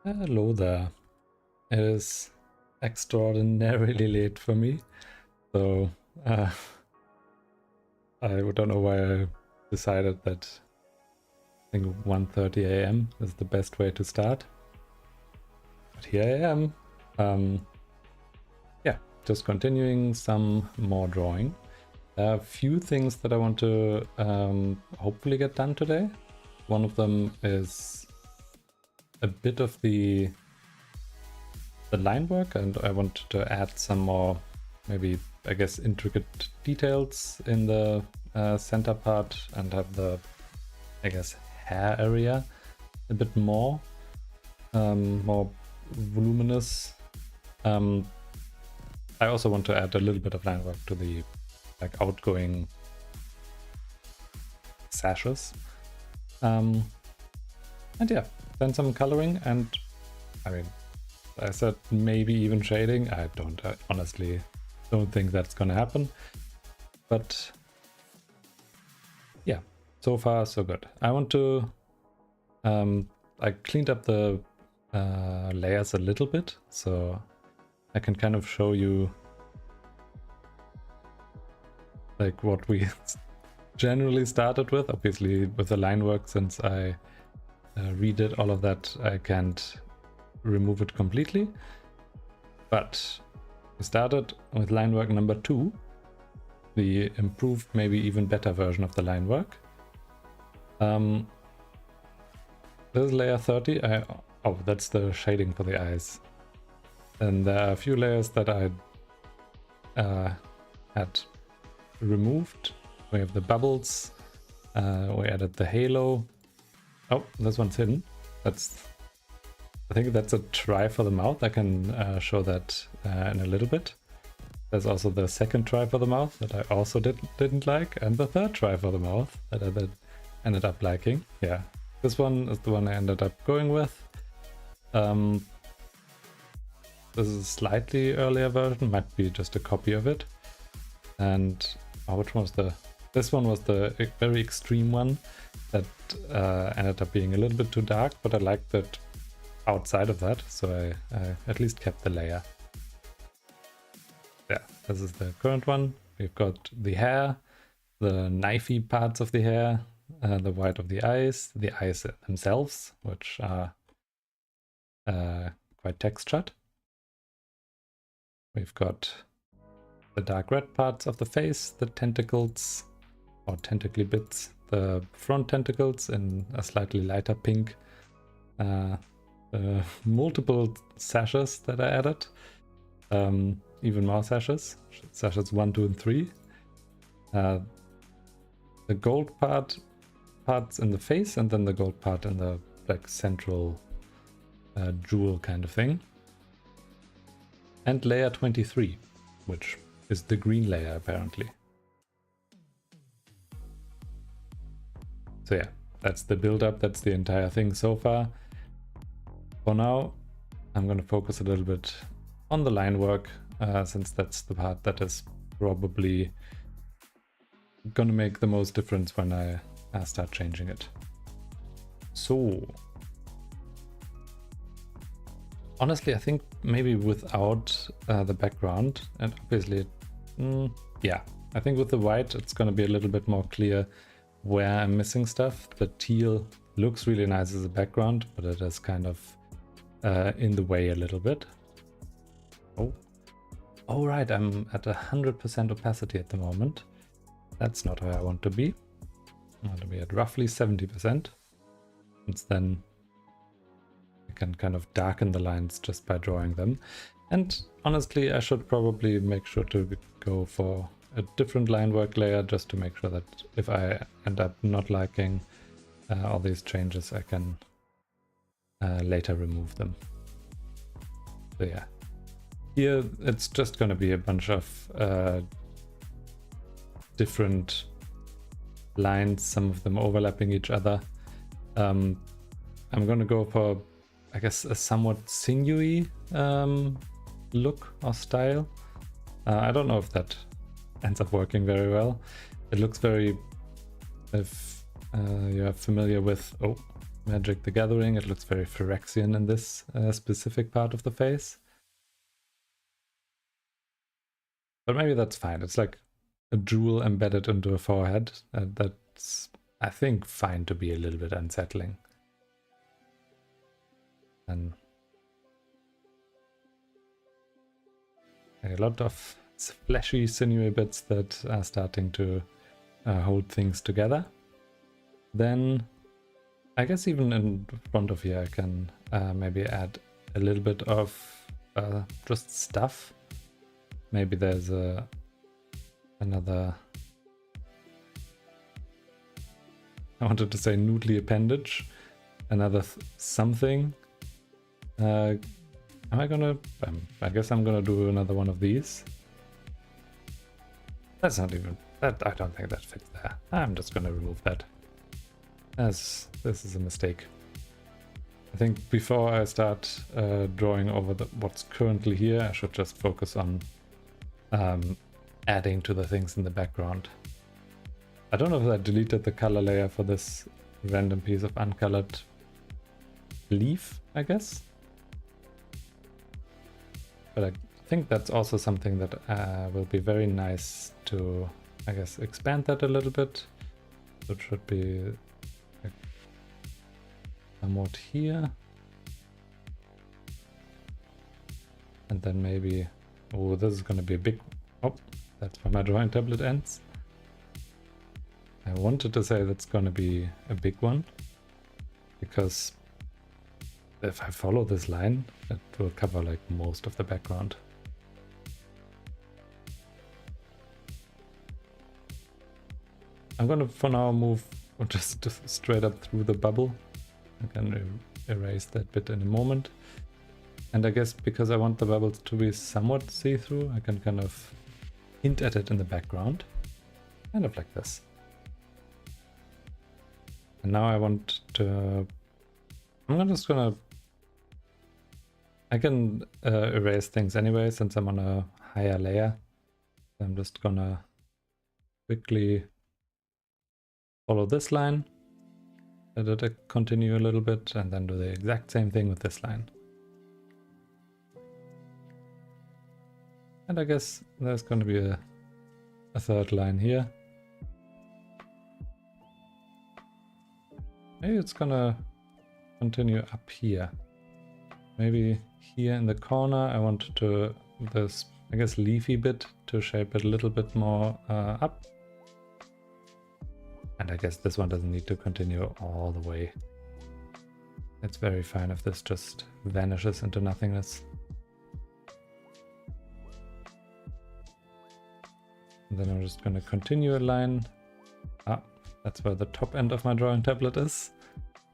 Hello there. It is extraordinarily late for me, so I don't know why I decided that I think 1:30 a.m. is the best way to start. But here I am. Yeah, just continuing some more drawing. There are a few things that I want to hopefully get done today. One of them is a bit of the line work, and I want to add some more, maybe I guess, intricate details in the center part and have the, I guess, hair area a bit more voluminous. I also want to add a little bit of line work to the outgoing sashes, and yeah, then some coloring, and I mean, I said maybe even shading. I honestly don't think that's gonna happen, but yeah, so far so good. I want to I cleaned up the layers a little bit, so I can kind of show you like what we generally started with. Obviously with the line work, since I redid all of that, I can't remove it completely, but we started with line work number 2, the improved, maybe even better version of the line work. This is layer 30. Oh, that's the shading for the eyes. And there are a few layers that I had removed. We have the bubbles, we added the halo. Oh, this one's hidden. I think that's a try for the mouth. I can show that in a little bit. There's also the second try for the mouth that I also didn't like, and the third try for the mouth that I ended up liking. Yeah, this one is the one I ended up going with. This is a slightly earlier version, might be just a copy of it. And which one was this one was the very extreme one that ended up being a little bit too dark, but I liked it outside of that, so I at least kept the layer. Yeah, this is the current one. We've got the hair, the knifey parts of the hair, the white of the eyes themselves, which are quite textured. We've got the dark red parts of the face, the tentacles or tentacly bits, the front tentacles in a slightly lighter pink, multiple sashes that I added, even more sashes 1, 2, and 3. The gold parts in the face, and then the gold part in the like central jewel kind of thing. And layer 23, which is the green layer apparently. So yeah, that's the build-up, that's the entire thing so far. For now, I'm going to focus a little bit on the line work, since that's the part that is probably going to make the most difference when I start changing it. So honestly, I think maybe without the background, and obviously, yeah, I think with the white, it's going to be a little bit more clear where I'm missing stuff. The teal looks really nice as a background, but it is kind of in the way a little bit. Oh right, I'm at 100% opacity at the moment. That's not where I want to be. I want to be at roughly 70%. Since then I can kind of darken the lines just by drawing them. And honestly, I should probably make sure to go for a different line work layer, just to make sure that if I end up not liking all these changes, I can later remove them. So yeah, here it's just going to be a bunch of different lines, some of them overlapping each other. I'm going to go for, I guess, a somewhat sinewy look or style. I don't know if that ends up working very well. It looks very, if you're familiar with, oh, Magic the Gathering. It looks very Phyrexian in this specific part of the face. But maybe that's fine. It's like a jewel embedded into a forehead. That's, I think, fine to be a little bit unsettling. And a lot of fleshy, sinewy bits that are starting to hold things together. Then I guess even in front of here I can maybe add a little bit of just stuff. Maybe there's another, I wanted to say noodly appendage, another something. Am I gonna, I guess I'm gonna do another one of these. That's not even, that, I don't think that fits there. I'm just gonna remove that, as this is a mistake. I think before I start drawing over what's currently here, I should just focus on adding to the things in the background. I don't know if I deleted the color layer for this random piece of uncolored leaf, I guess. But I think that's also something that will be very nice to, I guess, expand that a little bit. So it should be somewhat here. And then maybe, oh, this is going to be a big, oh, that's where my drawing tablet ends. I wanted to say that's going to be a big one, because if I follow this line, it will cover like most of the background. I'm gonna for now move just straight up through the bubble. I can erase that bit in a moment. And I guess because I want the bubbles to be somewhat see-through, I can kind of hint at it in the background. Kind of like this. And now I want to, I'm just gonna, I can erase things anyway since I'm on a higher layer. I'm just gonna quickly follow this line, let it continue a little bit, and then do the exact same thing with this line. And I guess there's going to be a third line here. Maybe it's gonna continue up here. Maybe here in the corner I want to, this, I guess, leafy bit to shape it a little bit more up. And I guess this one doesn't need to continue all the way. It's very fine if this just vanishes into nothingness. And then I'm just going to continue a line. Ah, that's where the top end of my drawing tablet is.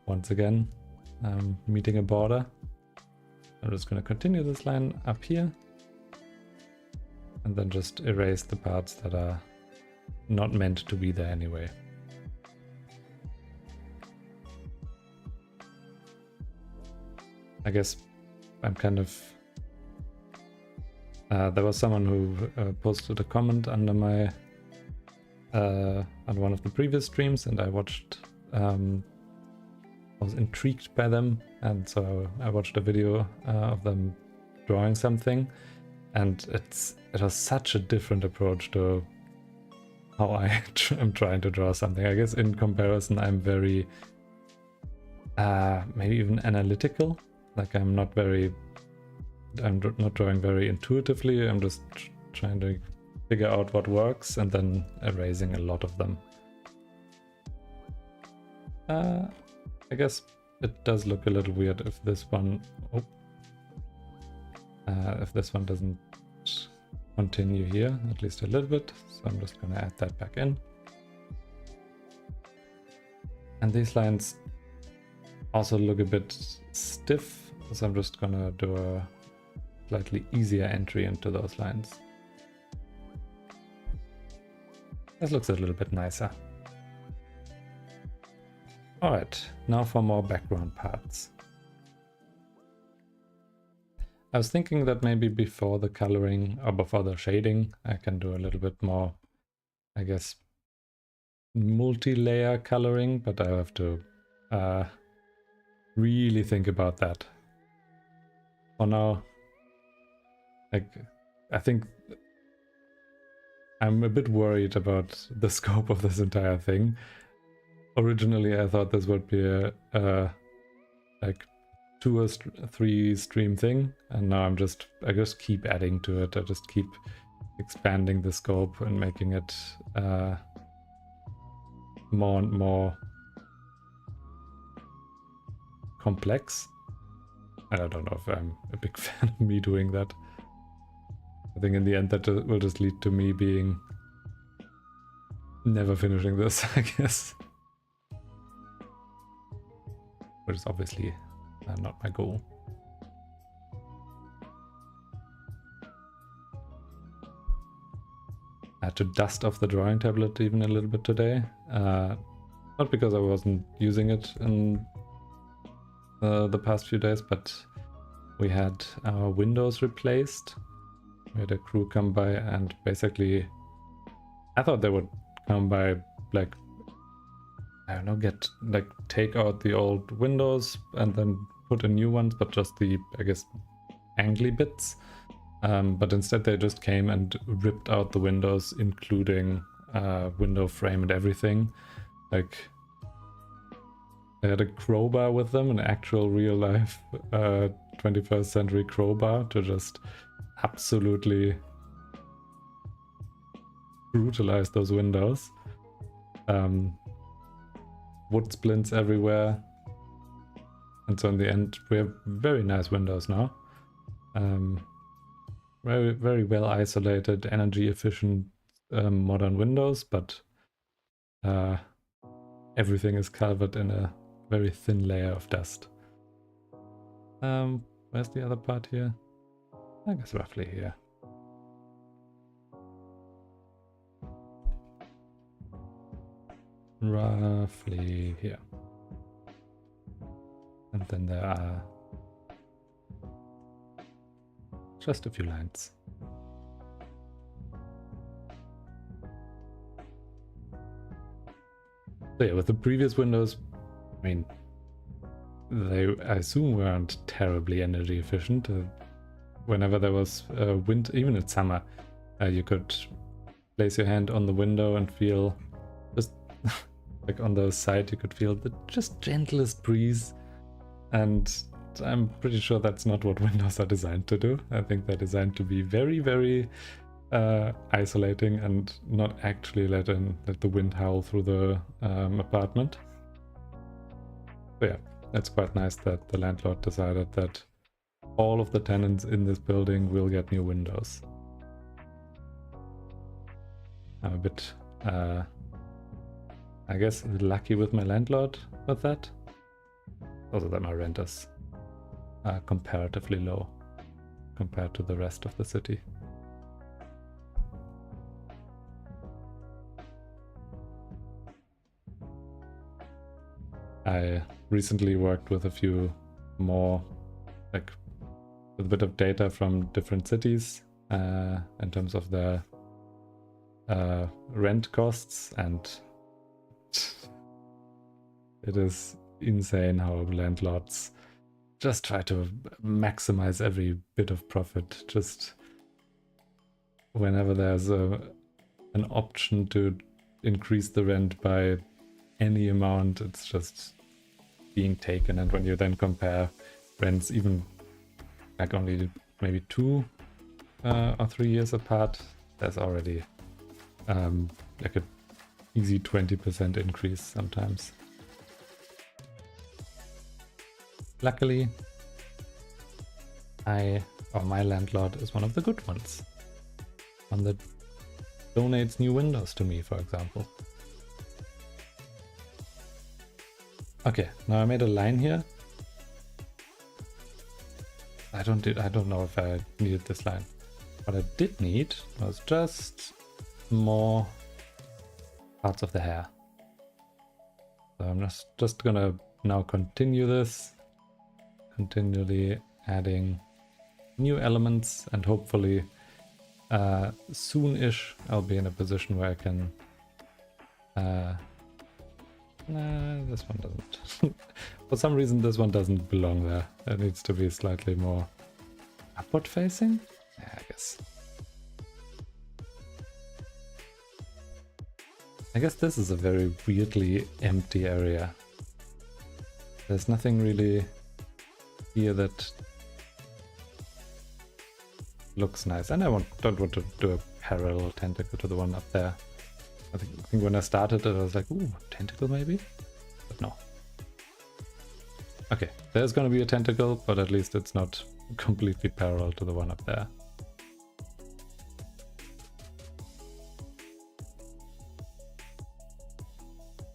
Once again, meeting a border. I'm just going to continue this line up here. And then just erase the parts that are not meant to be there anyway. I guess I'm kind of... there was someone who posted a comment under my on one of the previous streams, and I watched. I was intrigued by them, and so I watched a video of them drawing something, and it was such a different approach to how I am trying to draw something. I guess in comparison, I'm very maybe even analytical. Like I'm not drawing very intuitively. I'm just trying to figure out what works and then erasing a lot of them. I guess it does look a little weird if this one, if this one doesn't continue here, at least a little bit. So I'm just going to add that back in. And these lines also look a bit stiff, so I'm just going to do a slightly easier entry into those lines. This looks a little bit nicer. Alright, now for more background parts. I was thinking that maybe before the coloring or before the shading, I can do a little bit more, I guess, multi-layer coloring, but I have to really think about that. For now, like, I think I'm a bit worried about the scope of this entire thing. Originally, I thought this would be a like 2 or 3 stream thing, and now I just keep adding to it. I just keep expanding the scope and making it more and more complex. And I don't know if I'm a big fan of me doing that. I think in the end that will just lead to me being never finishing this, I guess. Which is obviously not my goal. I had to dust off the drawing tablet even a little bit today. Not because I wasn't using it in the past few days, but we had our windows replaced. We had a crew come by, and basically I thought they would come by, like, I don't know, take out the old windows and then put in new ones, but just the, I guess, angly bits. But instead they just came and ripped out the windows, including window frame and everything. Like, they had a crowbar with them, an actual real life 21st century crowbar, to just absolutely brutalize those windows. Wood splints everywhere. And so in the end, we have very nice windows now. Very, very well isolated, energy efficient modern windows, but everything is covered in a very thin layer of dust. Where's the other part here? I guess roughly here. Roughly here. And then there are just a few lines. So yeah, with the previous windows, I mean, I assume weren't terribly energy efficient. Whenever there was wind, even in summer, you could place your hand on the window and feel just like on the side, you could feel the just gentlest breeze. And I'm pretty sure that's not what windows are designed to do. I think they're designed to be very, very isolating and not actually let the wind howl through the apartment. So yeah, that's quite nice that the landlord decided that all of the tenants in this building will get new windows. I'm a bit, I guess, lucky with my landlord with that. Also that my rent is comparatively low compared to the rest of the city. I recently worked with a few more, like, with a bit of data from different cities in terms of their rent costs, and it is insane how landlords just try to maximize every bit of profit. Just whenever there's an option to increase the rent by any amount, it's just being taken. And when you then compare rents even like only maybe 2 or 3 years apart, there's already like an easy 20% increase sometimes. Luckily, my landlord is one of the good ones. One that donates new windows to me, for example. Okay, now I made a line here. I don't know if I needed this line. What I did need was just more parts of the hair. So I'm just gonna now continue this, continually adding new elements, and hopefully soon-ish I'll be in a position where I can nah, this one doesn't For some reason this one doesn't belong there. It needs to be slightly more upward facing? Yeah, I guess. I guess this is a very weirdly empty area. There's nothing really here that looks nice. And I don't want to do a parallel tentacle to the one up there. I think when I started it I was like, ooh, tentacle maybe? But no. Okay, there's gonna be a tentacle, but at least it's not completely parallel to the one up there.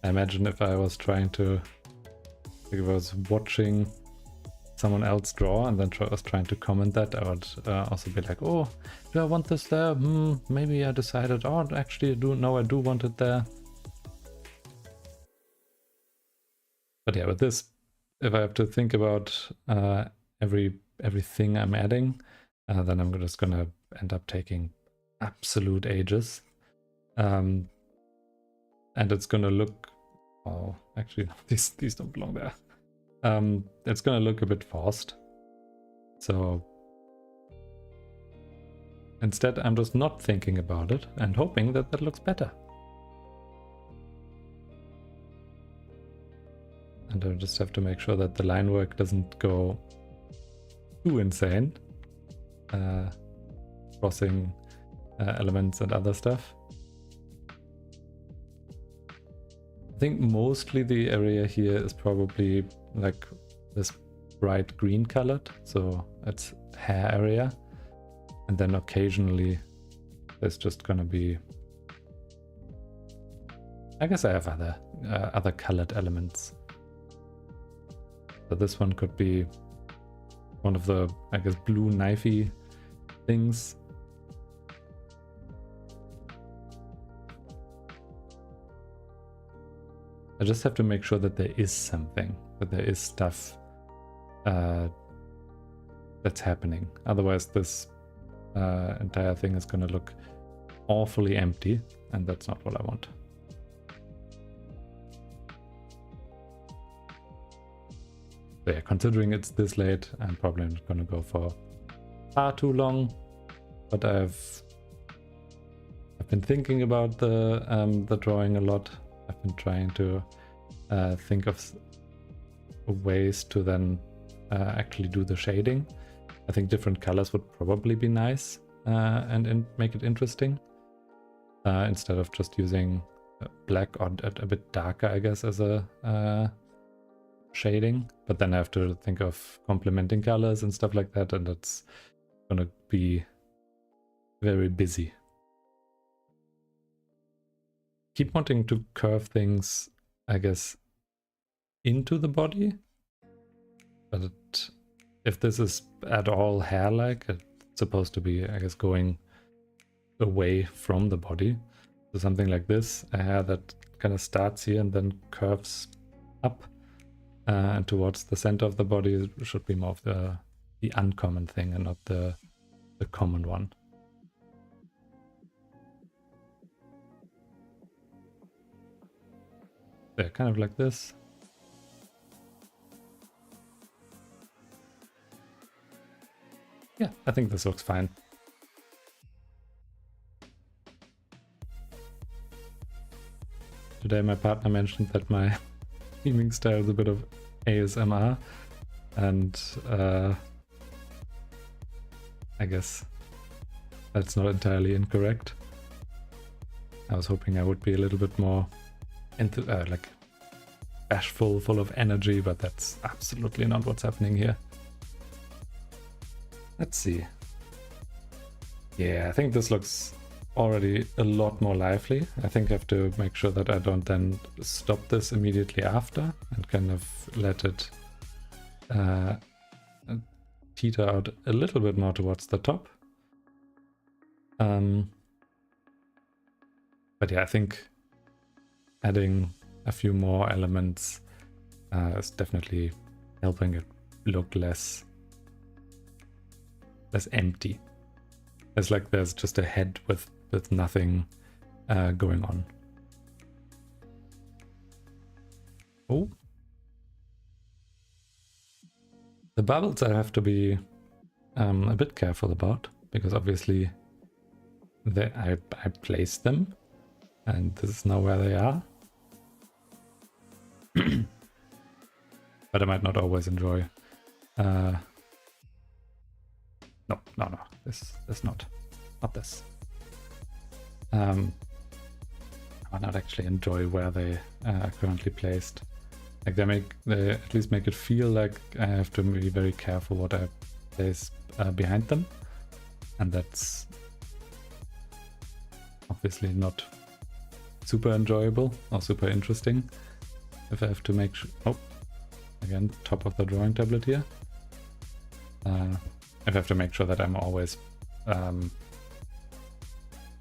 I imagine if I was watching someone else draw and then was trying to comment that, I would also be like, oh, do I want this there? Maybe I decided, oh, actually I do want it there. But yeah, with this, if I have to think about everything I'm adding, then I'm just gonna end up taking absolute ages. And it's gonna look, oh, actually, these don't belong there. It's gonna look a bit forced. So instead, I'm just not thinking about it and hoping that that looks better. And I just have to make sure that the line work doesn't go too insane, crossing elements and other stuff. I think mostly the area here is probably like this bright green colored, so it's hair area, and then occasionally there's just gonna be, I guess I have other colored elements. So this one could be one of the, I guess, blue knifey things. I just have to make sure that there is something, that there is stuff that's happening. Otherwise this entire thing is going to look awfully empty, and that's not what I want. So yeah, considering it's this late, I'm probably not going to go for far too long, but I've been thinking about the drawing a lot. I've been trying to think of ways to then actually do the shading. I think different colors would probably be nice and make it interesting, instead of just using black or a bit darker, I guess, as a shading. But then I have to think of complementing colors and stuff like that, and that's gonna be very busy. Keep wanting to curve things, I guess, into the body, but if this is at all hair-like, it's supposed to be, I guess, going away from the body. So something like this, a hair that kind of starts here and then curves up and towards the center of the body should be more of the uncommon thing and not the common one. Yeah, kind of like this. Yeah, I think this looks fine. Today my partner mentioned that my theming style is a bit of ASMR, and I guess that's not entirely incorrect. I was hoping I would be a little bit more like bashful, full of energy, but that's absolutely not what's happening here. Let's see. Yeah, I think this looks already a lot more lively. I think I have to make sure that I don't then stop this immediately after and kind of let it teeter out a little bit more towards the top. But yeah, I think adding a few more elements is definitely helping it look less empty. It's like there's just a head with nothing going on. Oh, The bubbles I have to be a bit careful about, because obviously I placed them and this is now where they are. But I might not always enjoy. No, this not this. I might not actually enjoy where they are currently placed. Like they at least make it feel like I have to be very careful what I place behind them, and that's obviously not super enjoyable or super interesting. If I have to make sure, oh, again, top of the drawing tablet here. If I have to make sure that I'm always, or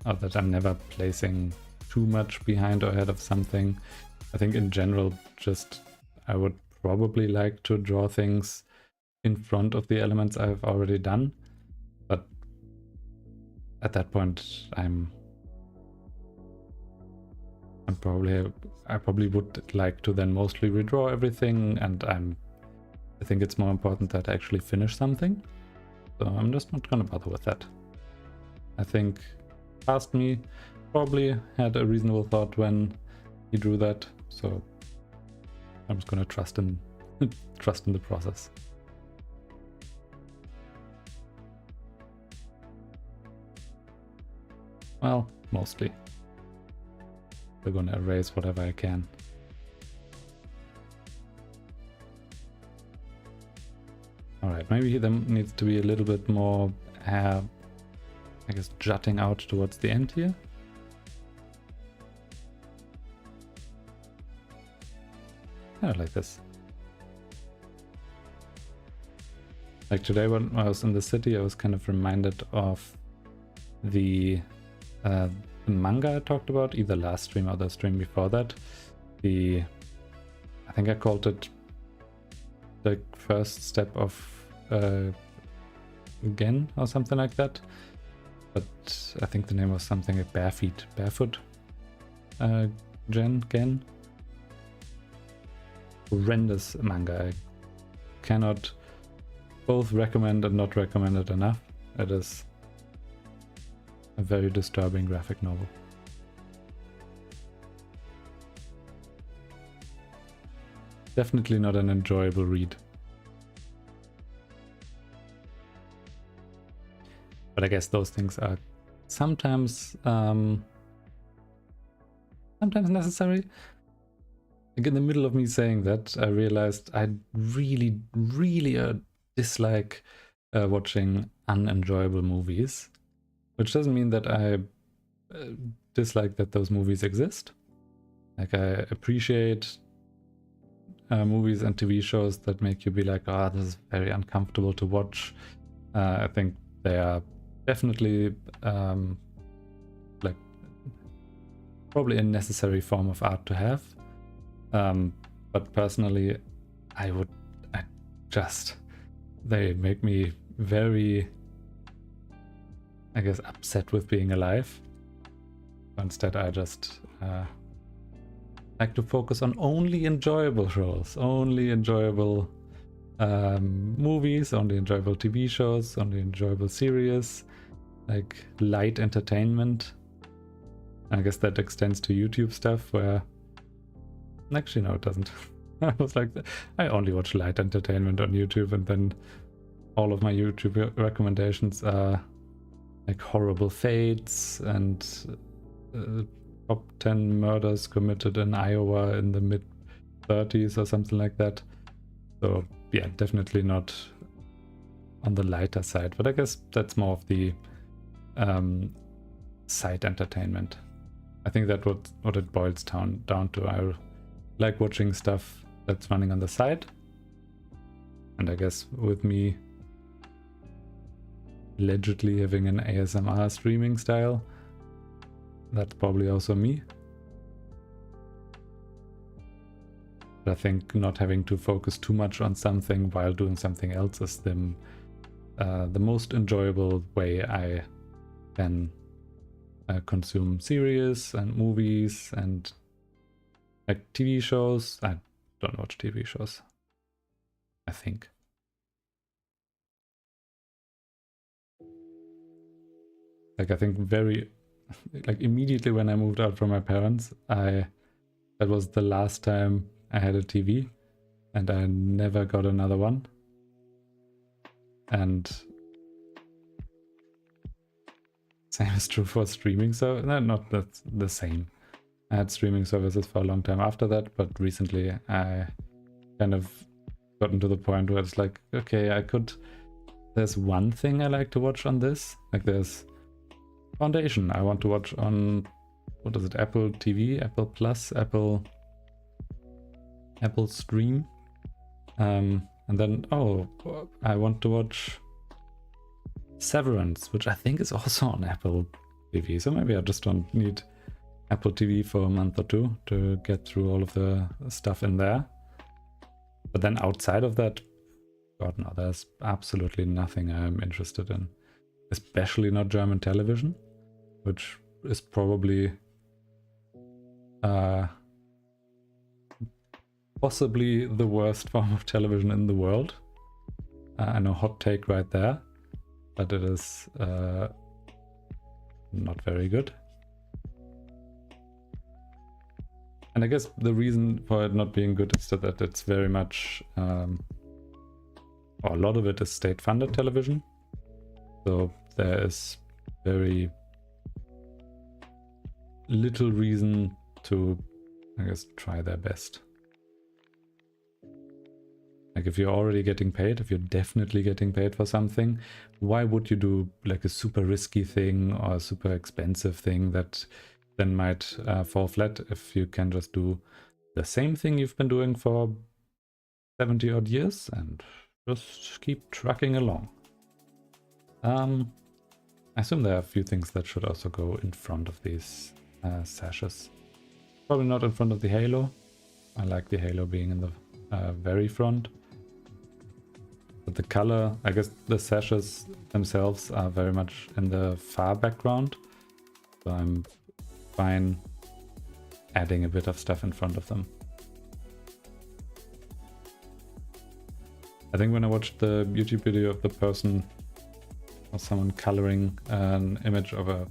that I'm never placing too much behind or ahead of something. I think in general, just I would probably like to draw things in front of the elements I've already done, but at that point I probably would like to then mostly redraw everything, and I think it's more important that I actually finish something. So I'm just not gonna bother with that. I think past me probably had a reasonable thought when he drew that, so I'm just gonna trust in the process. Well, mostly. We're gonna erase whatever I can. Alright, maybe there needs to be a little bit more, I guess, jutting out towards the end here. Like this. Like today when I was in the city, I was kind of reminded of the manga I talked about, either last stream or the stream before that. I think I called it the first step of Gen or something like that. But I think the name was something like Barefoot Gen. Horrendous manga. I cannot both recommend and not recommend it enough. It is a very disturbing graphic novel. Definitely not an enjoyable read. But I guess those things are sometimes necessary. Like in the middle of me saying that, I realized I really dislike watching unenjoyable movies, which doesn't mean that I dislike that those movies exist. Like I appreciate movies and TV shows that make you be like, oh, this is very uncomfortable to watch. I think they are definitely like probably a necessary form of art to have. But personally, they make me very, I guess, upset with being alive. Instead, I just like to focus on only enjoyable shows, only enjoyable movies, only enjoyable TV shows, only enjoyable series, like light entertainment. I guess that extends to YouTube stuff where... Actually, no, it doesn't. I was like, I only watch light entertainment on YouTube, and then all of my YouTube recommendations are like horrible fates and top 10 murders committed in Iowa in the mid-30s or something like that. So yeah, definitely not on the lighter side, but I guess that's more of the side entertainment. I think that's what it boils down to. I like watching stuff that's running on the side, and I guess with me allegedly having an ASMR streaming style, that's probably also me. But I think not having to focus too much on something while doing something else is the most enjoyable way I can consume series and movies and like TV shows. I don't watch TV shows, I think. Like I think like immediately when I moved out from my parents, that was the last time I had a TV, and I never got another one. And same is true for streaming. So no, not the same. I had streaming services for a long time after that, but recently I kind of gotten to the point where it's like, okay, there's one thing I like to watch on this. Like there's Foundation I want to watch on, what is it, Apple TV, Apple Plus, Apple Stream. And then, I want to watch Severance, which I think is also on Apple TV. So maybe I just don't need Apple TV for a month or two to get through all of the stuff in there. But then outside of that, God no, there's absolutely nothing I'm interested in. Especially not German television, which is probably possibly the worst form of television in the world. I know, hot take right there, but it is not very good. And I guess the reason for it not being good is that it's very much, or a lot of it is state-funded television. So there is very little reason to, I guess, try their best. Like if you're already getting paid, if you're definitely getting paid for something, why would you do like a super risky thing or a super expensive thing that then might fall flat if you can just do the same thing you've been doing for 70 odd years and just keep trucking along? I assume there are a few things that should also go in front of these sashes. Probably not in front of the halo. I like the halo being in the very front. But the color, I guess the sashes themselves are very much in the far background. So I'm fine adding a bit of stuff in front of them. I think when I watched the YouTube video of the person or someone coloring an image of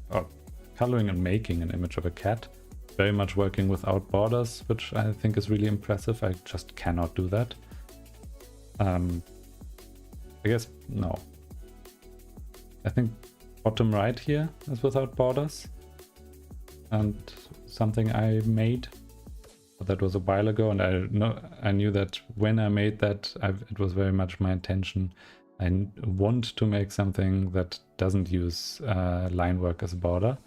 coloring and making an image of a cat, very much working without borders, which I think is really impressive. I just cannot do that. I guess no. I think bottom right here is without borders, and something I made, but that was a while ago, and I knew that when I made that, it was very much my intention. I want to make something that doesn't use Linework as a border,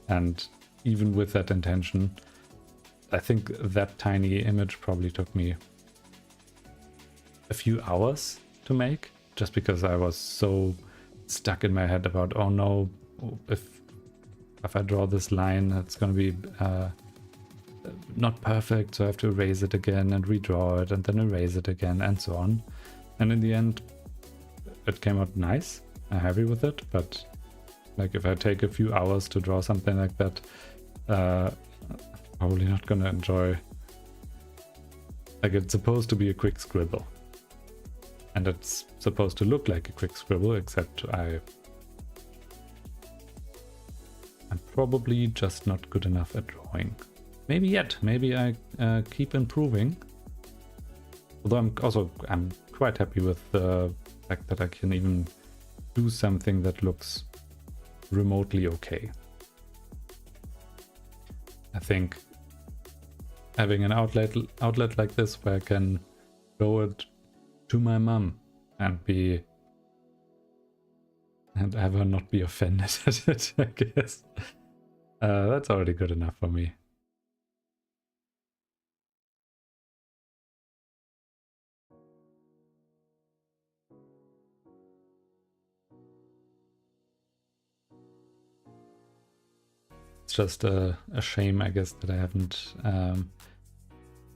and even with that intention, I think that tiny image probably took me a few hours to make, just because I was so stuck in my head about, oh no, if I draw this line, it's going to be not perfect, so I have to erase it again and redraw it and then erase it again and so on. And in the end, it came out nice. I'm happy with it, but like if I take a few hours to draw something like that, probably not going to enjoy. Like it's supposed to be a quick scribble. And it's supposed to look like a quick scribble, except I'm probably just not good enough at drawing. Maybe yet. Maybe I keep improving. Although I'm quite happy with the fact that I can even do something that looks remotely okay. I think having an outlet like this where I can show it to my mum and have her not be offended at it, I guess. That's already good enough for me. It's just a shame, I guess, that I haven't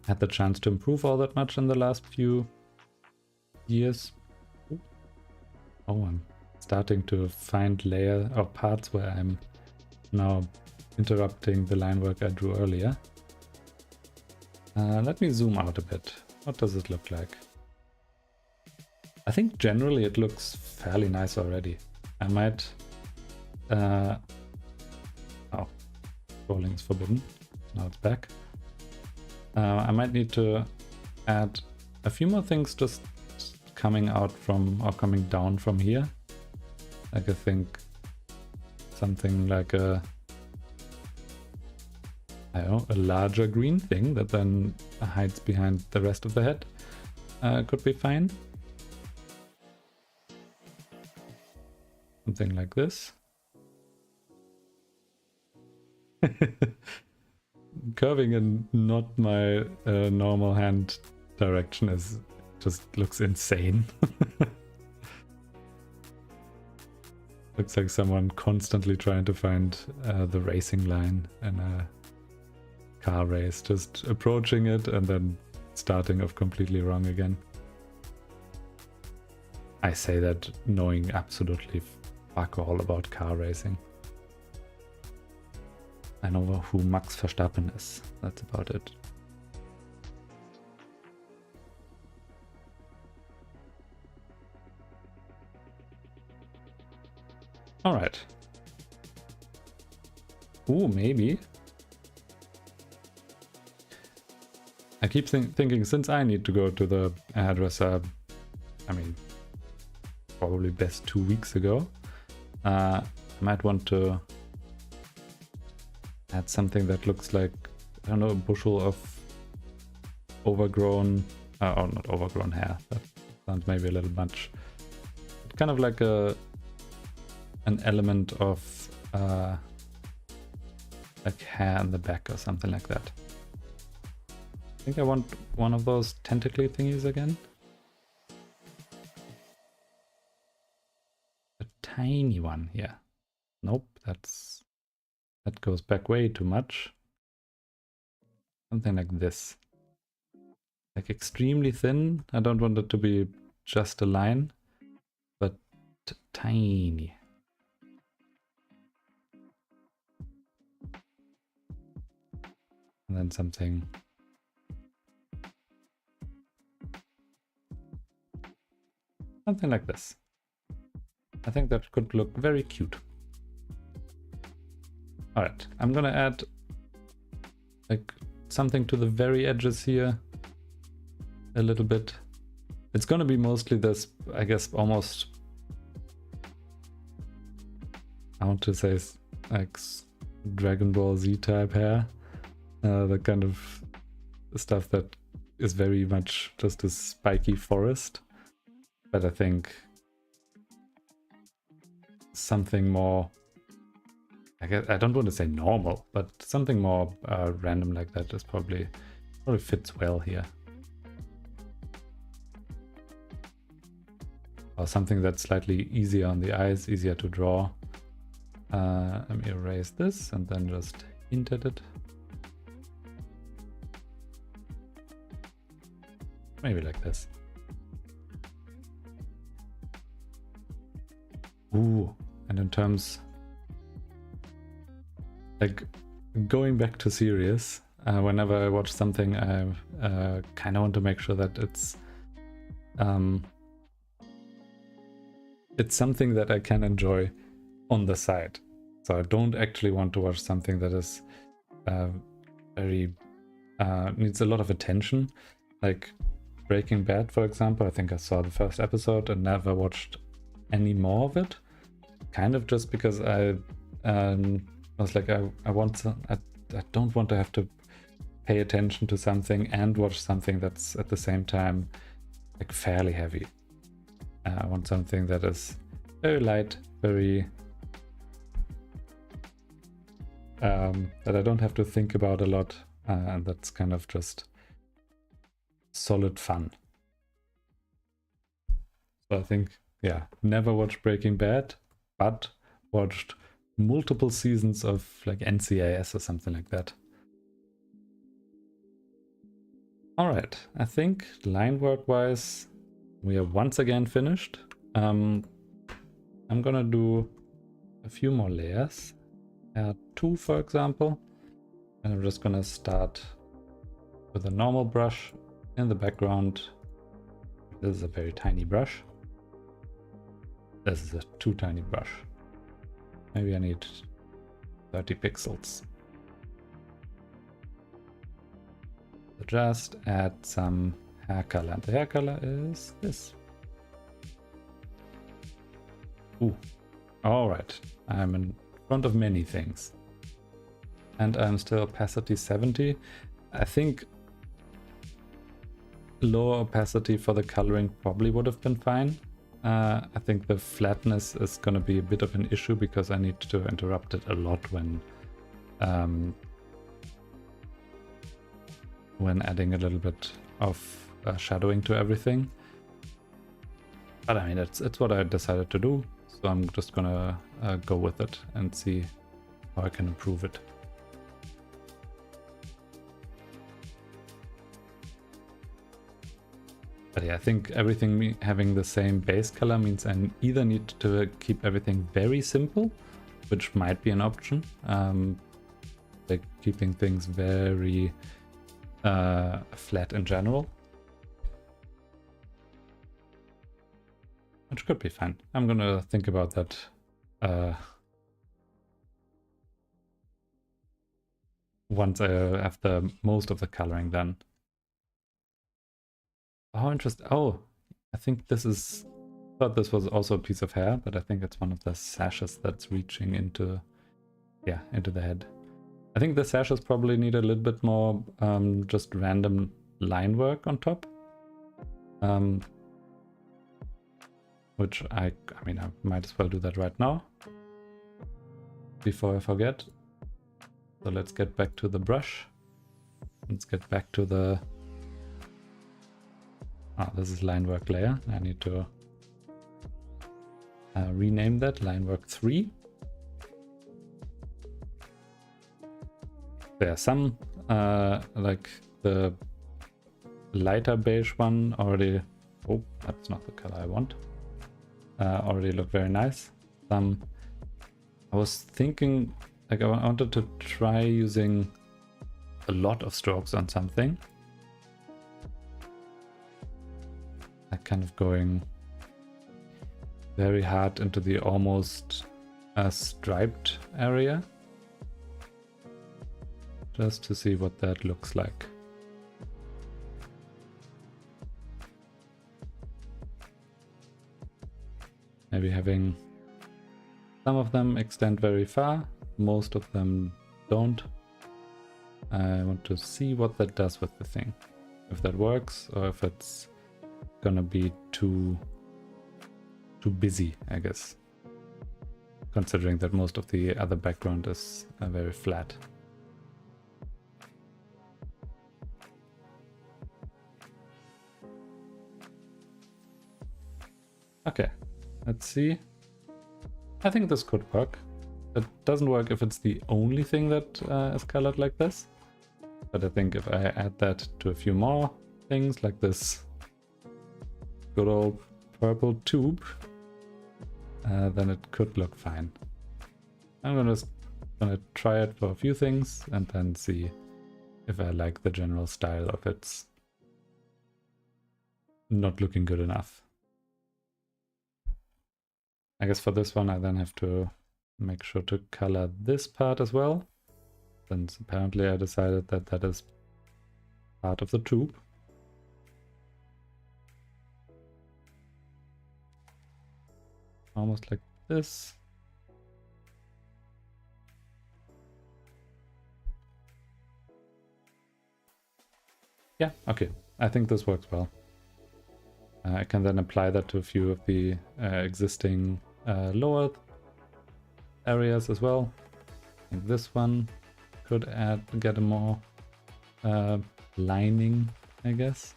had the chance to improve all that much in the last few years. Oh, I'm starting to find layer or parts where I'm now interrupting the line work I drew earlier. Let me zoom out a bit. What does it look like? I think generally it looks fairly nice already. I might oh, scrolling is forbidden. Now it's back. I might need to add a few more things just coming out from, or coming down from here. Like I think something like a, I don't know, a larger green thing that then hides behind the rest of the head could be fine. Something like this. Curving in not my normal hand direction is just looks insane. Looks like someone constantly trying to find the racing line in a car race, just approaching it and then starting off completely wrong again. I say that knowing absolutely fuck all about car racing. I know who Max Verstappen is. That's about it. All right. Ooh, maybe. I keep thinking, since I need to go to the hairdresser, I mean, probably best 2 weeks ago, I might want to add something that looks like, I don't know, a bushel of overgrown, or not overgrown hair. That sounds maybe a little much. But kind of like an element of like hair in the back or something like that. I think I want one of those tentacly thingies again. A tiny one here. Nope, that goes back way too much. Something like this. Like extremely thin. I don't want it to be just a line, but tiny. And then something like this. I think that could look very cute. All right, I'm gonna add like something to the very edges here a little bit. It's gonna be mostly this, I guess, almost, I want to say like Dragon Ball Z type hair. The kind of stuff that is very much just a spiky forest. But I think something more, I don't want to say normal, but something more random like that is probably fits well here. Or something that's slightly easier on the eyes, easier to draw. Let me erase this and then just hint at it. Maybe like this. Ooh, and in terms, like going back to serious, whenever I watch something, I kind of want to make sure that it's something that I can enjoy on the side. So I don't actually want to watch something that is very needs a lot of attention, like Breaking Bad, for example. I think I saw the first episode and never watched any more of it. Kind of just because I was like, I don't want to have to pay attention to something and watch something that's at the same time like fairly heavy. I want something that is very light, very that I don't have to think about a lot, and that's kind of just solid fun. So I think, yeah, never watched Breaking Bad, but watched multiple seasons of like NCIS or something like that. All right, I think line work wise, we are once again finished. I'm gonna do a few more layers, 2 for example, and I'm just gonna start with a normal brush in the background. This is a very tiny brush. This is a too tiny brush. Maybe I need 30 pixels. So just add some hair color. And the hair color is this. Ooh. Alright. I'm in front of many things. And I'm still opacity 70. I think lower opacity for the coloring probably would have been fine. I think the flatness is going to be a bit of an issue because I need to interrupt it a lot when adding a little bit of shadowing to everything. But I mean, it's what I decided to do, so I'm just gonna go with it and see how I can improve it. But yeah, I think everything having the same base color means I either need to keep everything very simple, which might be an option, like keeping things very flat in general, which could be fine. I'm gonna think about that once I have most of the coloring done. Oh, interesting. Oh, I think this is... thought this was also a piece of hair, but I think it's one of the sashes that's reaching into... yeah, into the head. I think the sashes probably need a little bit more just random line work on top. Which I mean, I might as well do that right now before I forget. So let's get back to the brush. Let's get back to the... oh, this is Linework layer. I need to rename that Linework 3. There are some, like the lighter beige one already... oh, that's not the color I want. Already look very nice. I was thinking, like I wanted to try using a lot of strokes on something. Like kind of going very hard into the almost striped area. Just to see what that looks like. Maybe having some of them extend very far, most of them don't. I want to see what that does with the thing. If that works or if it's gonna be too busy, I guess. Considering that most of the other background is very flat. Okay, let's see. I think this could work. It doesn't work if it's the only thing that is colored like this. But I think if I add that to a few more things, like this good old purple tube, then it could look fine. I'm gonna try it for a few things and then see if I like the general style of it's not looking good enough. I guess for this one I then have to make sure to color this part as well, since apparently I decided that that is part of the tube. Almost like this. Yeah, okay. I think this works well. I can then apply that to a few of the existing lower areas as well. I think this one could get a more lining, I guess.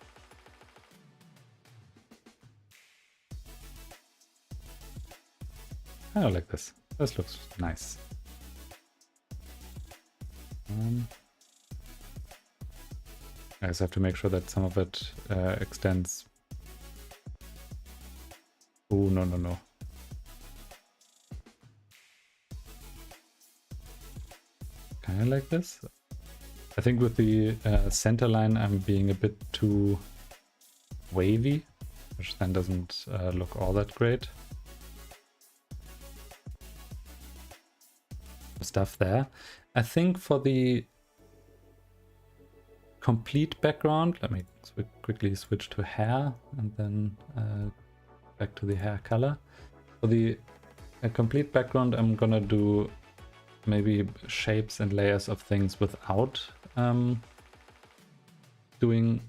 I like this. This looks nice. I just have to make sure that some of it extends. Oh, no, no, no. Kind of like this. I think with the center line I'm being a bit too wavy, which then doesn't look all that great. stuff there. I think for the complete background, let me quickly switch to hair and then back to the hair color. For the complete background, I'm gonna do maybe shapes and layers of things without doing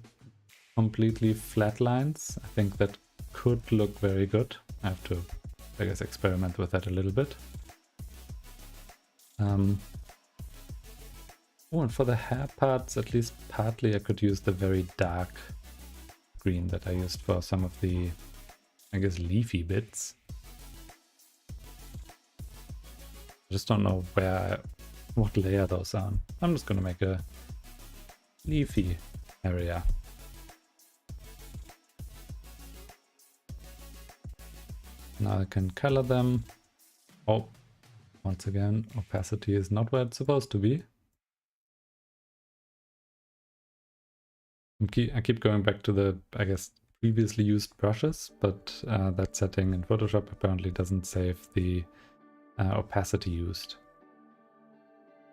completely flat lines. I think that could look very good. I have to, I guess, experiment with that a little bit. Oh, and for the hair parts, at least partly, I could use the very dark green that I used for some of the, I guess, leafy bits. I just don't know what layer those are. I'm just gonna make a leafy area. Now I can color them. Oh, once again, opacity is not where it's supposed to be. I keep going back to the, I guess, previously used brushes, but that setting in Photoshop apparently doesn't save the opacity used.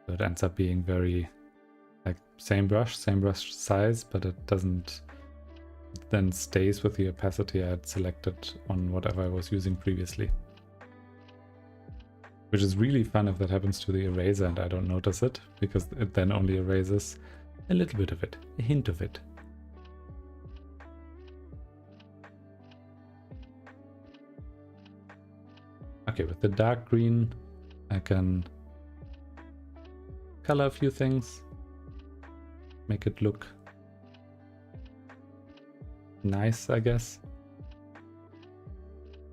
So it ends up being very, like, same brush size, but it doesn't, it then stays with the opacity I had selected on whatever I was using previously. Which is really fun if that happens to the eraser and I don't notice it, because it then only erases a little bit of it, a hint of it. Okay, with the dark green, I can color a few things, make it look nice, I guess.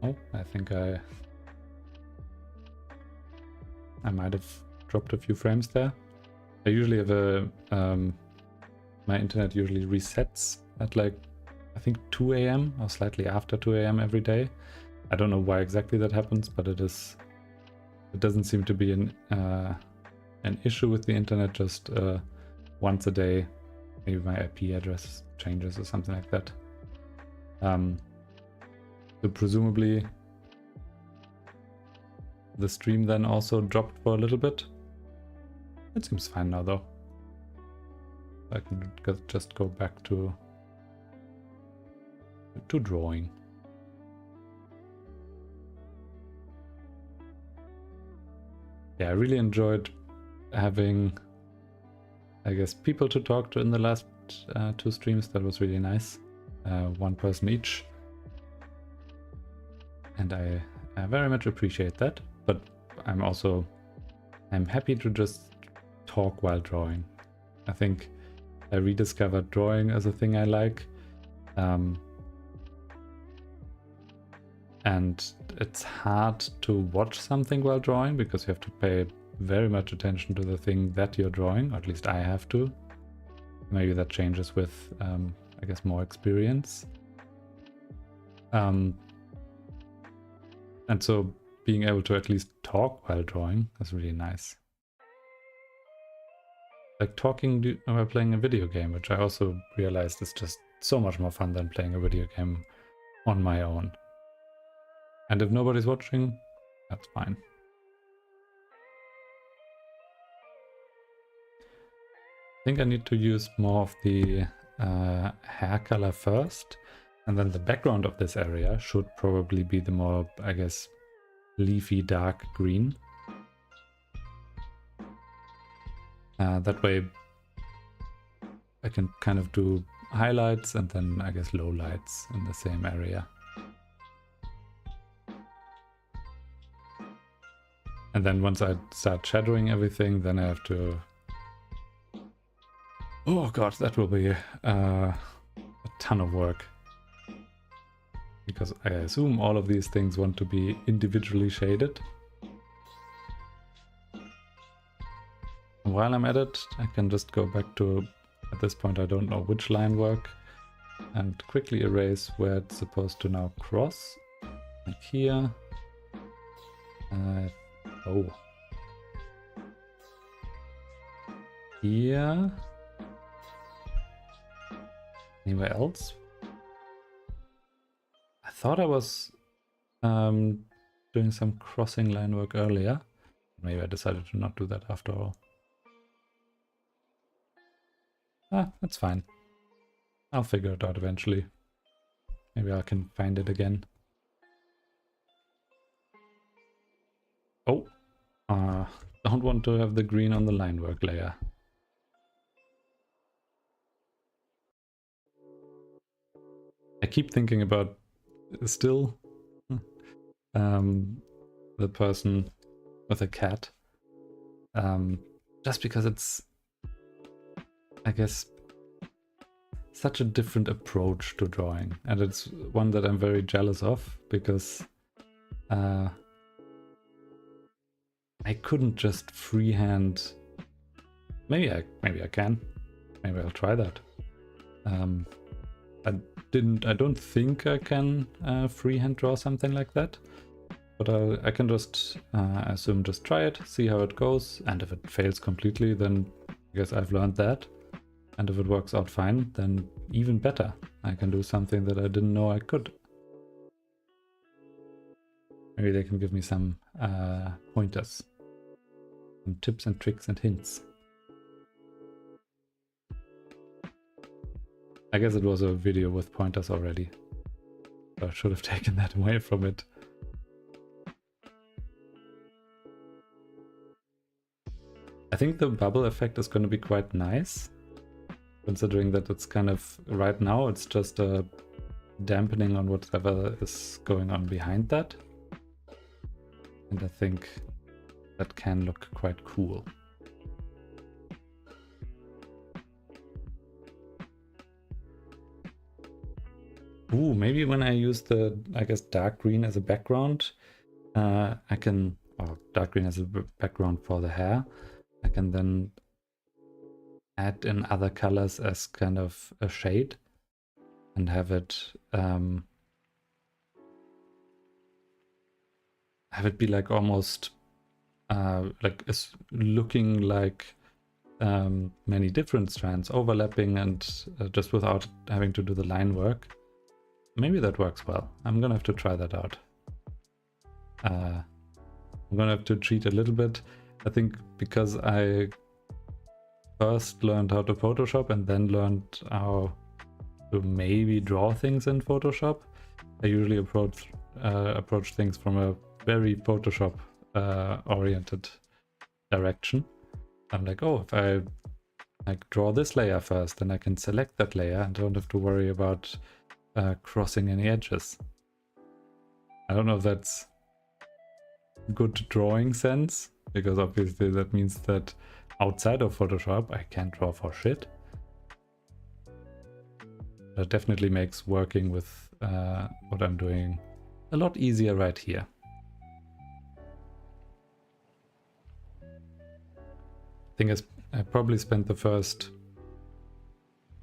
Oh, I think I might have dropped a few frames there. I usually have a, my internet usually resets at like, I think 2 AM or slightly after 2 AM every day. I don't know why exactly that happens, but it doesn't seem to be an issue with the internet, just once a day. Maybe my IP address changes or something like that. So presumably the stream then also dropped for a little bit. It seems fine now though. I can just go back to drawing. Yeah, I really enjoyed having, I guess, people to talk to in the last 2 streams. That was really nice. 1 person each. And I very much appreciate that. But I'm happy to just talk while drawing. I think I rediscovered drawing as a thing I like. And it's hard to watch something while drawing because you have to pay very much attention to the thing that you're drawing, or at least I have to. Maybe that changes with, I guess, more experience. And so being able to at least talk while drawing is really nice. Like talking while playing a video game, which I also realized is just so much more fun than playing a video game on my own. And if nobody's watching, that's fine. I think I need to use more of the hair color first, and then the background of this area should probably be the more, I guess, leafy dark green. That way I can kind of do highlights and then, I guess, lowlights in the same area. And then once I start shadowing everything, then I have to... Oh god, that will be a ton of work. Because I assume all of these things want to be individually shaded. And while I'm at it, I can just go back to, at this point I don't know which line work, and quickly erase where it's supposed to now cross. Like here. Oh. Here. Anywhere else? I thought I was doing some crossing line work earlier. Maybe I decided to not do that after all. Ah, that's fine. I'll figure it out eventually. Maybe I can find it again. Oh, don't want to have the green on the Linework layer. I keep thinking about still the person with a cat. Just because it's, I guess, such a different approach to drawing. And it's one that I'm very jealous of because I couldn't just freehand. Maybe I can. Maybe I'll try that. I don't think I can freehand draw something like that. But I can just, I assume, just try it, see how it goes. And if it fails completely, then I guess I've learned that. And if it works out fine, then even better. I can do something that I didn't know I could. Maybe they can give me some pointers. Some tips and tricks and hints. I guess it was a video with pointers already. So I should have taken that away from it. I think the bubble effect is going to be quite nice. Considering that it's kind of, right now, it's just a dampening on whatever is going on behind that. And I think that can look quite cool. Ooh, maybe when I use the, I guess, dark green as a background, I can, or dark green as a background for the hair, I can then add in other colors as kind of a shade and have it be like almost like it's looking like many different strands overlapping and just without having to do the line work. Maybe that works well. I'm gonna have to try that out. I'm gonna have to cheat a little bit. I think because I first learned how to Photoshop and then learned how to maybe draw things in Photoshop, I usually approach things from a very Photoshop oriented direction. I'm like, oh, if I like draw this layer first, then I can select that layer and don't have to worry about crossing any edges. I don't know if that's good drawing sense, because obviously that means that outside of Photoshop I can't draw for shit. That definitely makes working with what I'm doing a lot easier right here. I think I probably spent the first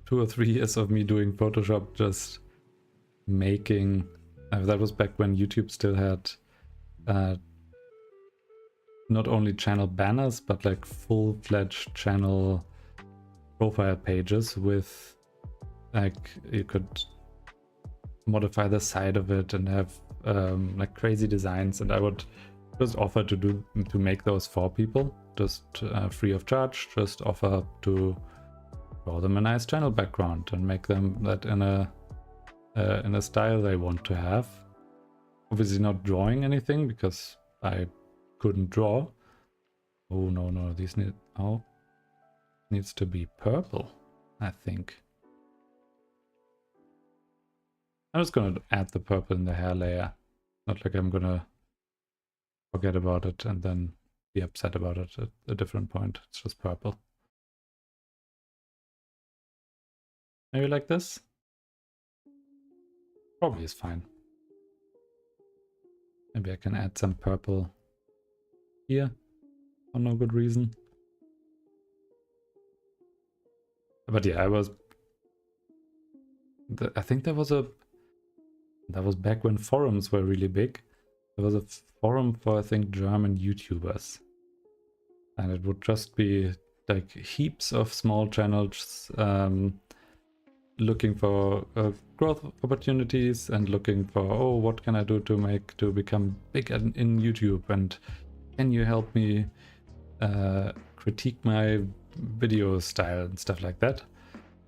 2 or 3 years of me doing Photoshop just making, that was back when YouTube still had not only channel banners, but like full-fledged channel profile pages with, like, you could modify the side of it and have like crazy designs, and I would just offer to make those for people, just free of charge, just offer to draw them a nice channel background and make them that in a style they want to have. Obviously not drawing anything because I couldn't draw. Oh no, these needs to be purple, I think. I'm just gonna add the purple in the hair layer. Not like I'm gonna forget about it and then be upset about it at a different point. It's just purple. Maybe like this? Probably is fine. Maybe I can add some purple here for no good reason. But yeah, I think that was back when forums were really big. There was a forum for, I think, German YouTubers. And it would just be like heaps of small channels looking for growth opportunities and looking for, oh, what can I do to become big in YouTube? And can you help me critique my video style and stuff like that.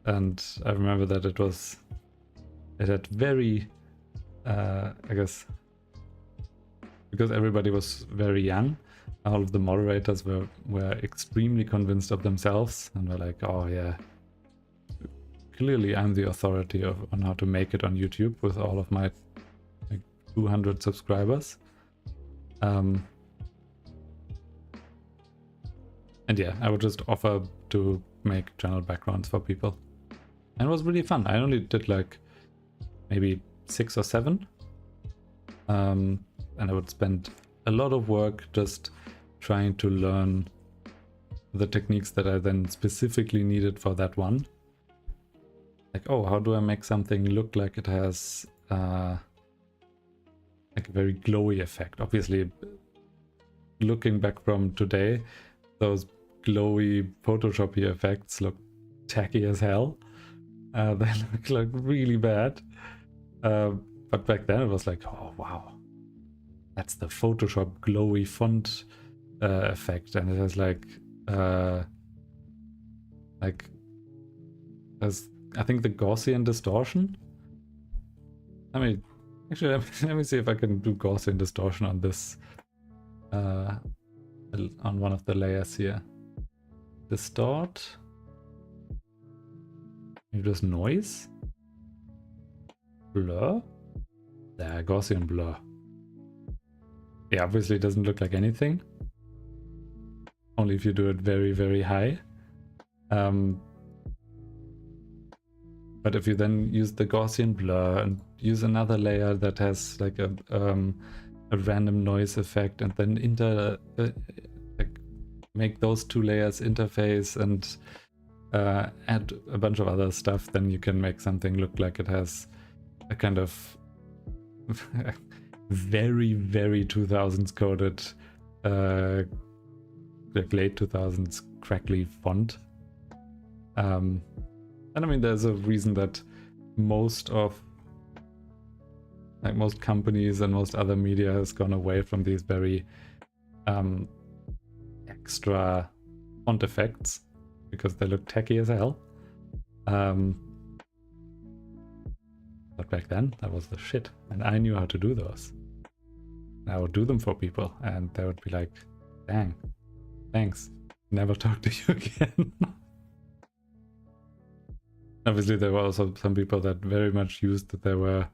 And I remember that it had very, I guess, because everybody was very young, all of the moderators were extremely convinced of themselves and were like, oh yeah, clearly I'm the authority on how to make it on YouTube with all of my like 200 subscribers. And yeah, I would just offer to make channel backgrounds for people. And it was really fun. I only did like maybe 6 or 7. And I would spend a lot of work just trying to learn the techniques that I then specifically needed for that one. Like, oh, how do I make something look like it has like a very glowy effect? Obviously, looking back from today, those glowy Photoshoppy effects look tacky as hell. They look like really bad. But back then it was like, oh wow, that's the Photoshop glowy font effect, and it has there's I think the Gaussian distortion. Let me see if I can do Gaussian distortion on this on one of the layers here. Distort. Maybe just noise. Blur. There, Gaussian blur. Yeah, obviously it doesn't look like anything. Only if you do it very, very high. But if you then use the Gaussian blur and use another layer that has like a random noise effect, and then like make those two layers interface and add a bunch of other stuff, then you can make something look like it has a kind of very, very 2000s coded, like late 2000s crackly font. And I mean, there's a reason that most companies and most other media has gone away from these very extra font effects, because they look tacky as hell. But back then, that was the shit, and I knew how to do those. I would do them for people, and they would be like, dang, thanks, never talk to you again. Obviously, there were also some people that very much used that there were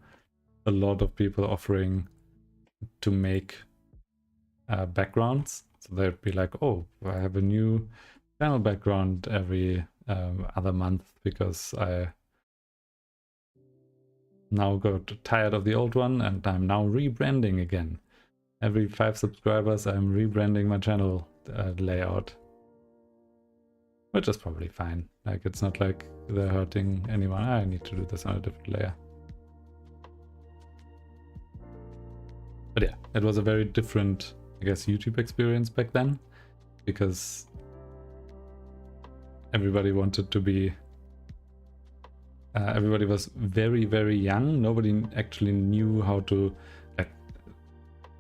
a lot of people offering to make backgrounds. So they'd be like, oh, I have a new channel background every other month because I now got tired of the old one and I'm now rebranding again. Every 5 subscribers, I'm rebranding my channel layout. Which is probably fine. Like, it's not like they're hurting anyone. I need to do this on a different layer. But yeah, it was a very different, I guess, YouTube experience back then, because everybody wanted to be... everybody was very, very young. Nobody actually knew how to... Like,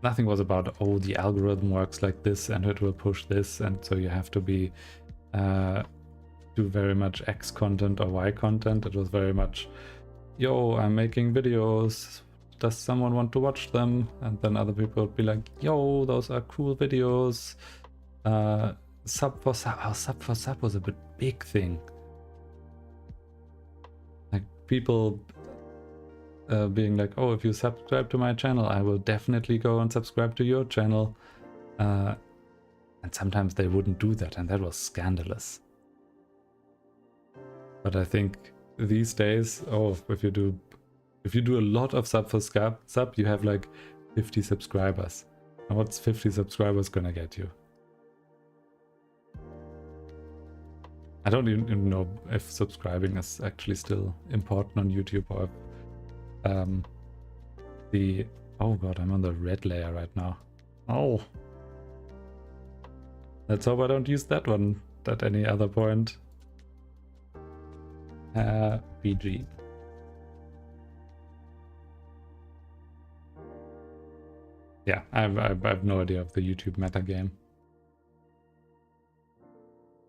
nothing was about, oh, the algorithm works like this and it will push this, and so you have to be... do very much X content or Y content. It was very much, yo, I'm making videos, does someone want to watch them? And then other people would be like, yo, those are cool videos. Sub for sub. Oh, sub for sub was a big thing. Like, people being like, oh, if you subscribe to my channel, I will definitely go and subscribe to your channel. And sometimes they wouldn't do that, and that was scandalous. But I think these days, oh, if you do a lot of sub for sub, you have like 50 subscribers. And what's 50 subscribers gonna get you? I don't even know if subscribing is actually still important on YouTube, or if oh god, I'm on the red layer right now. Oh. Let's hope I don't use that one at any other point. BG. Yeah, I have no idea of the YouTube meta game.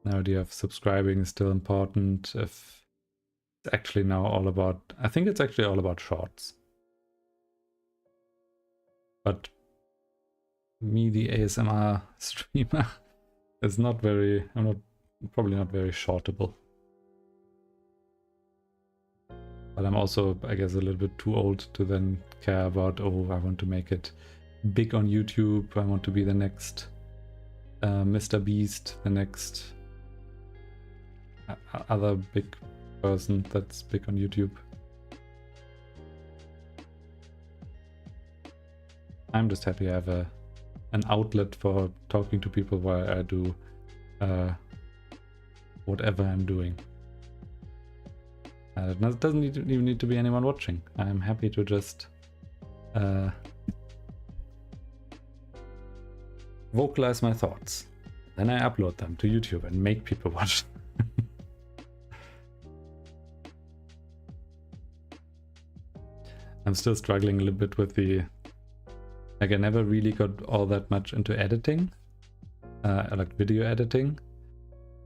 No idea if subscribing is still important, if it's actually now all about... I think it's actually all about shorts. But me, the ASMR streamer, is not very... I'm probably not very shortable. But I'm also, I guess, a little bit too old to then care about, oh, I want to make it big on YouTube. I want to be the next Mr. Beast, the next other big person that's big on YouTube. I'm just happy I have an outlet for talking to people while I do whatever I'm doing. It doesn't even need to be anyone watching. I'm happy to just vocalize my thoughts. Then I upload them to YouTube and make people watch. I'm still struggling a little bit with the... Like, I never really got all that much into editing, like video editing.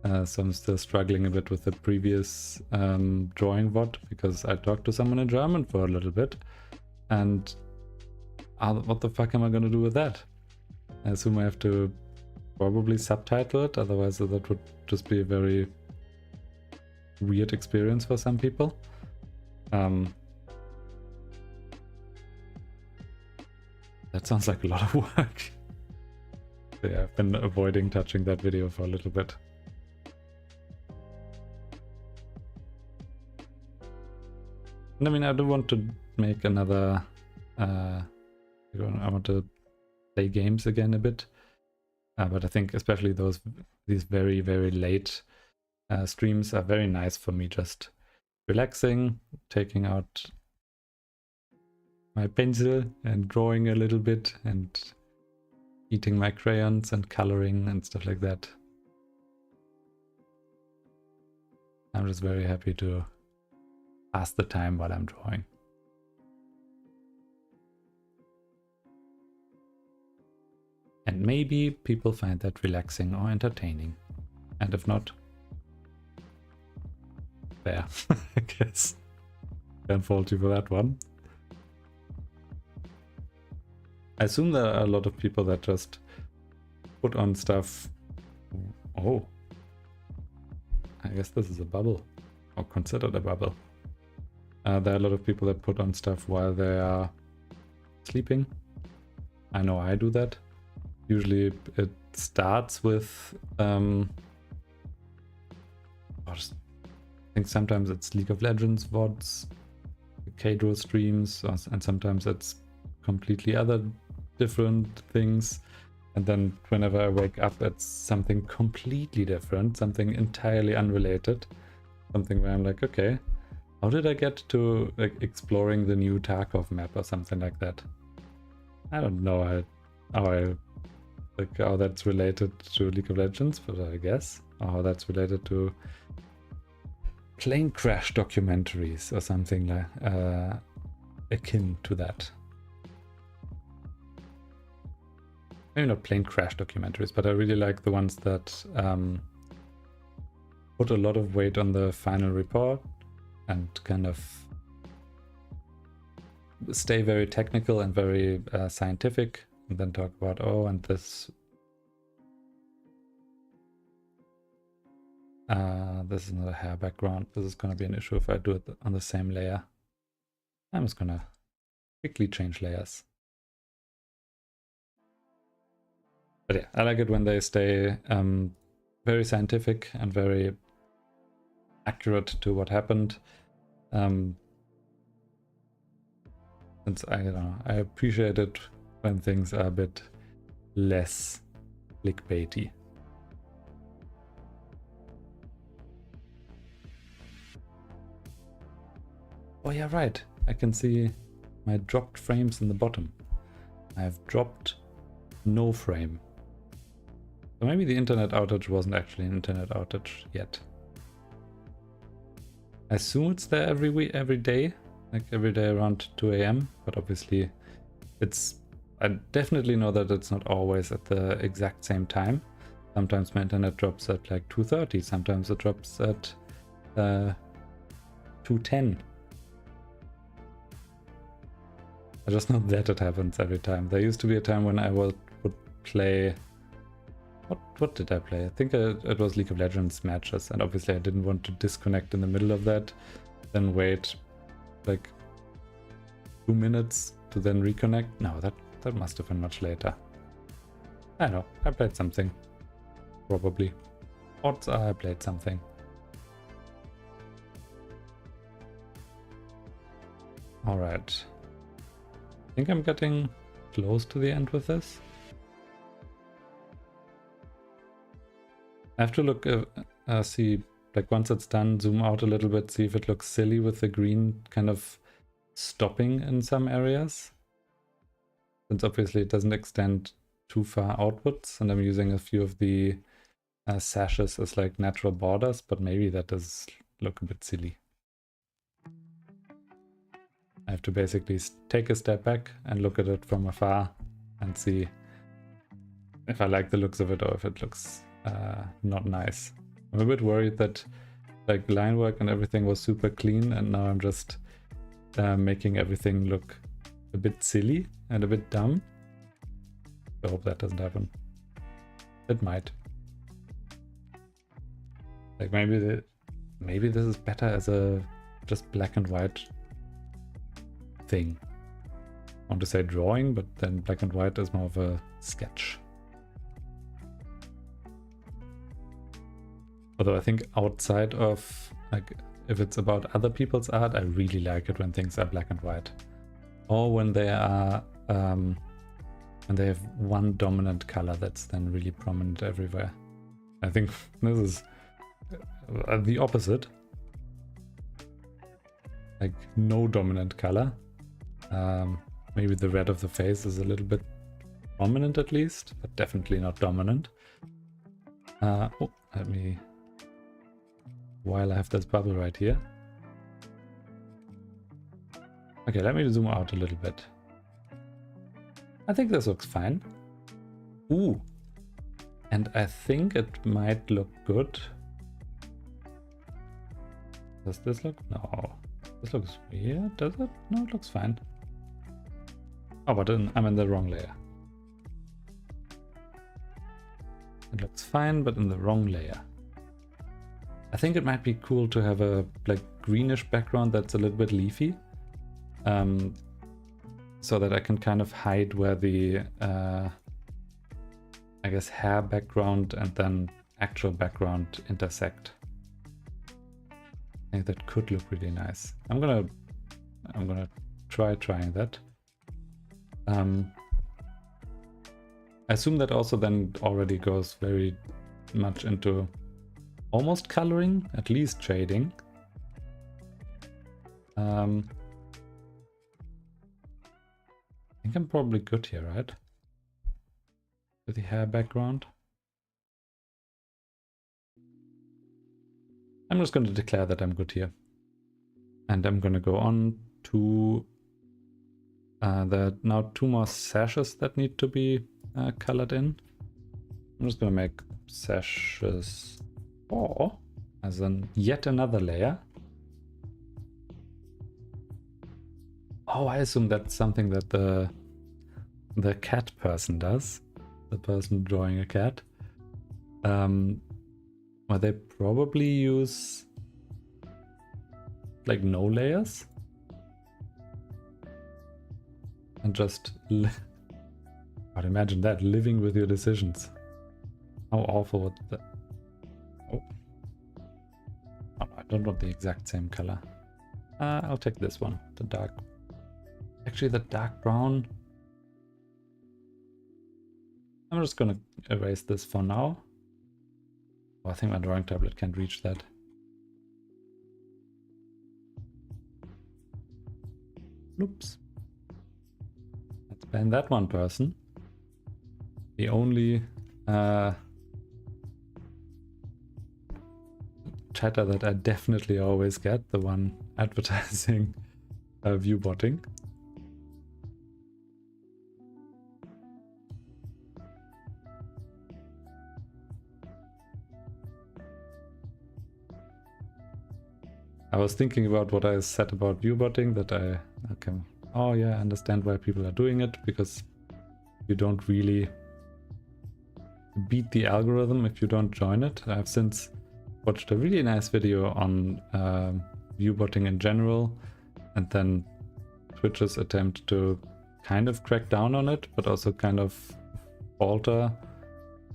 So I'm still struggling a bit with the previous drawing VOD, because I talked to someone in German for a little bit, and what the fuck am I gonna do with that? I assume I have to probably subtitle it, otherwise that would just be a very weird experience for some people. That sounds like a lot of work. So yeah, I've been avoiding touching that video for a little bit. And I mean, I do want to make another... I want to play games again a bit. But I think especially these very, very late streams are very nice for me, just relaxing, taking out my pencil and drawing a little bit and eating my crayons and coloring and stuff like that. I'm just very happy to pass the time while I'm drawing. And maybe people find that relaxing or entertaining. And if not, fair, I guess. Can't fault you for that one. I assume there are a lot of people that just put on stuff. Oh, I guess this is a bubble, or considered a bubble. There are a lot of people that put on stuff while they are sleeping. I know I do that. Usually it starts with, I think sometimes it's League of Legends VODs, K-Draw streams, and sometimes it's completely other different things. And then whenever I wake up, it's something completely different, something entirely unrelated. Something where I'm like, okay, how did I get to like exploring the new Tarkov map or something like that? I don't know how that's related to League of Legends, but I guess, or how that's related to plane crash documentaries or something like akin to that. Maybe not plane crash documentaries, but I really like the ones that put a lot of weight on the final report and kind of stay very technical and very scientific, and then talk about, oh, and this this is not a hair background. This is going to be an issue if I do it on the same layer. I'm just going to quickly change layers. But yeah, I like it when they stay very scientific and very accurate to what happened. Since I don't know, I appreciate it when things are a bit less clickbaity. Oh yeah, right. I can see my dropped frames in the bottom. I have dropped no frame. So maybe the internet outage wasn't actually an internet outage yet. I assume it's there every day, like every day around 2 AM, but obviously it's I definitely know that it's not always at the exact same time. Sometimes my internet drops at like 2:30, sometimes it drops at 2:10. I just know that it happens every time. There used to be a time when I would play... What did I play? I think it was League of Legends matches, and obviously I didn't want to disconnect in the middle of that, then wait like 2 minutes to then reconnect. No, that must have been much later. I know, I played something. Probably. Odds are I played something. Alright. I think I'm getting close to the end with this. I have to look, see, like once it's done, zoom out a little bit, see if it looks silly with the green kind of stopping in some areas. Since obviously it doesn't extend too far outwards, and I'm using a few of the sashes as like natural borders, but maybe that does look a bit silly. I have to basically take a step back and look at it from afar and see if I like the looks of it or if it looks not nice. I'm a bit worried that like Linework and everything was super clean, and now I'm just making everything look a bit silly and a bit dumb. I hope that doesn't happen. It might. Like maybe this is better as a just black and white thing. I want to say drawing, but then black and white is more of a sketch. Although I think outside of, like, if it's about other people's art, I really like it when things are black and white. Or when they are, when they have one dominant color that's then really prominent everywhere. I think this is the opposite. Like, no dominant color. Maybe the red of the face is a little bit prominent at least, but definitely not dominant. Oh, let me... While I have this bubble right here. Okay, let me zoom out a little bit. I think this looks fine. Ooh. And I think it might look good. Does this look? No. This looks weird, does it? No, it looks fine. Oh, but then I'm in the wrong layer. It looks fine, but in the wrong layer. I think it might be cool to have a like greenish background that's a little bit leafy. So that I can kind of hide where the, I guess, hair background and then actual background intersect. I think that could look really nice. I'm gonna trying that. I assume that also then already goes very much into almost coloring, at least shading. I think I'm probably good here, right? With the hair background. I'm just going to declare that I'm good here. And I'm going to go on to... there are now 2 more sashes that need to be colored in. I'm just going to make sashes 4 as in yet another layer. Oh, I assume that's something that the cat person does. The person drawing a cat. Well, they probably use like no layers. And just... I'd imagine that, living with your decisions. How awful would that... Oh. Oh, I don't want the exact same color. I'll take this one, the dark... Actually, the dark brown... I'm just gonna erase this for now. Oh, I think my drawing tablet can't reach that. Oops. Let's ban that one person. The only chatter that I definitely always get, the one advertising view botting. I was thinking about what I said about viewbotting, that I can, oh yeah, I understand why people are doing it, because you don't really beat the algorithm if you don't join it. I've since watched a really nice video on viewbotting in general, and then Twitch's attempt to kind of crack down on it, but also kind of falter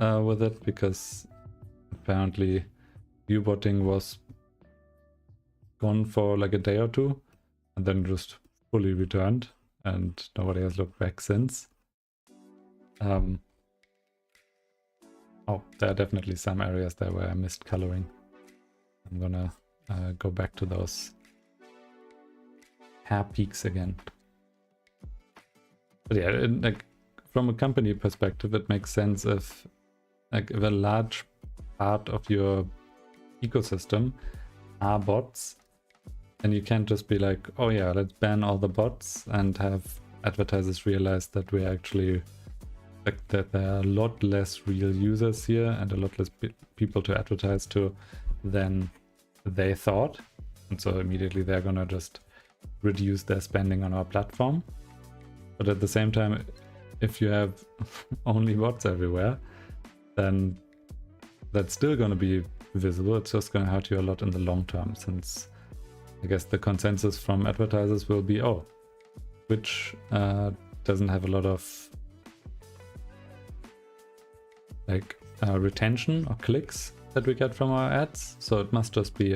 with it, because apparently viewbotting was gone for like a day or two and then just fully returned, and nobody has looked back since. Oh, there are definitely some areas there where I missed coloring. I'm gonna go back to those hair peaks again. But yeah, like from a company perspective, it makes sense if like if a large part of your ecosystem are bots, and you can't just be like, oh yeah, let's ban all the bots and have advertisers realize that we're actually like that there are a lot less real users here and a lot less people to advertise to than they thought, and so immediately they're gonna just reduce their spending on our platform. But at the same time, if you have only bots everywhere, then that's still gonna be visible. It's just gonna hurt you a lot in the long term, since I guess the consensus from advertisers will be, oh, Twitch doesn't have a lot of like retention or clicks that we get from our ads, so it must just be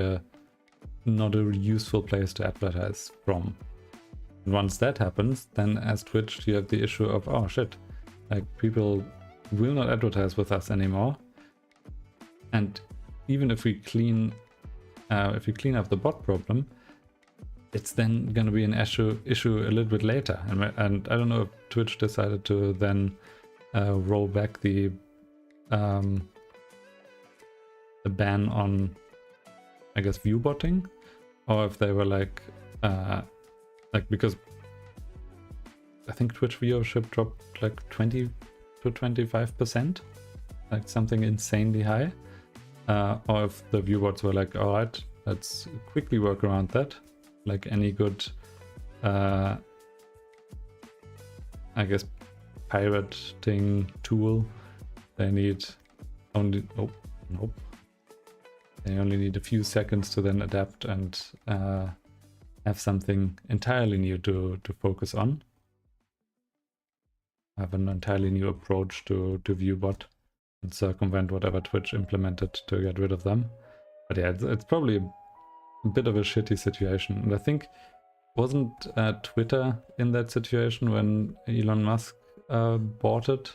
not a useful place to advertise from. And once that happens, then as Twitch you have the issue of, oh shit, like people will not advertise with us anymore. And even if we clean up the bot problem, it's then going to be an issue a little bit later. And I don't know if Twitch decided to then roll back the ban on, I guess, viewbotting, or if they were like because I think Twitch viewership dropped like 20 to 25%, like something insanely high, or if the viewbots were like, all right, let's quickly work around that, like any good I guess pirating tool. They need only, oh, nope. They only need a few seconds to then adapt and have something entirely new to focus on. Have an entirely new approach to viewbot and circumvent whatever Twitch implemented to get rid of them. But yeah, it's probably a bit of a shitty situation. And I think, wasn't Twitter in that situation when Elon Musk bought it?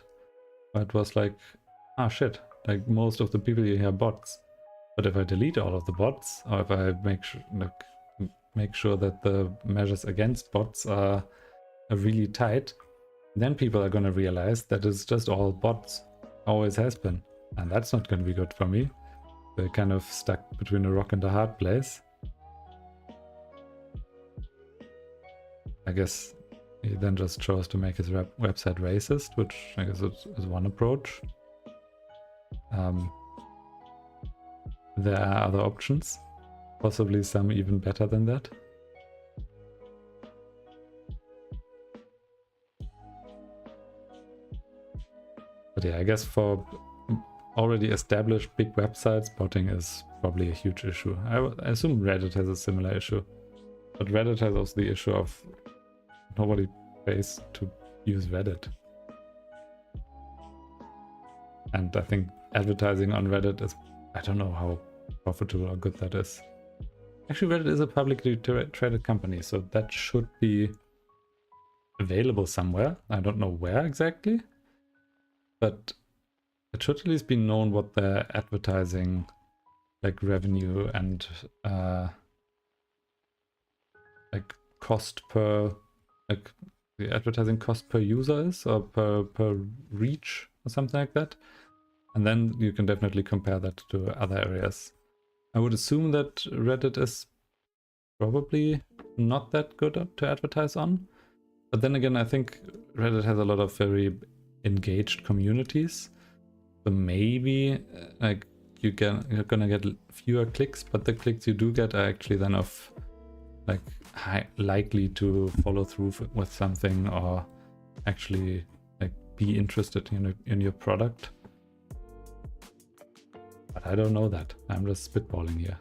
It was like, ah shit, like most of the people you hear bots. But if I delete all of the bots, or if I make sure that the measures against bots are really tight, then people are going to realize that it's just all bots. Always has been. And that's not going to be good for me. They're kind of stuck between a rock and a hard place. I guess he then just chose to make his website racist, which I guess is one approach. There are other options, possibly some even better than that. But yeah, I guess for already established big websites, botting is probably a huge issue. I assume Reddit has a similar issue. But Reddit has also the issue of nobody pays to use Reddit. And I think advertising on Reddit is, I don't know how profitable or good that is. Actually, Reddit is a publicly traded company, so that should be available somewhere. I don't know where exactly, but it should at least be known what their advertising like revenue and like cost per, like the advertising cost per user is, or per reach or something like that. And then you can definitely compare that to other areas. I would assume that Reddit is probably not that good to advertise on. But then again, I think Reddit has a lot of very engaged communities. So maybe like you're gonna get fewer clicks, but the clicks you do get are actually then of like likely to follow through with something or actually like be interested in your product. But I don't know that. I'm just spitballing here.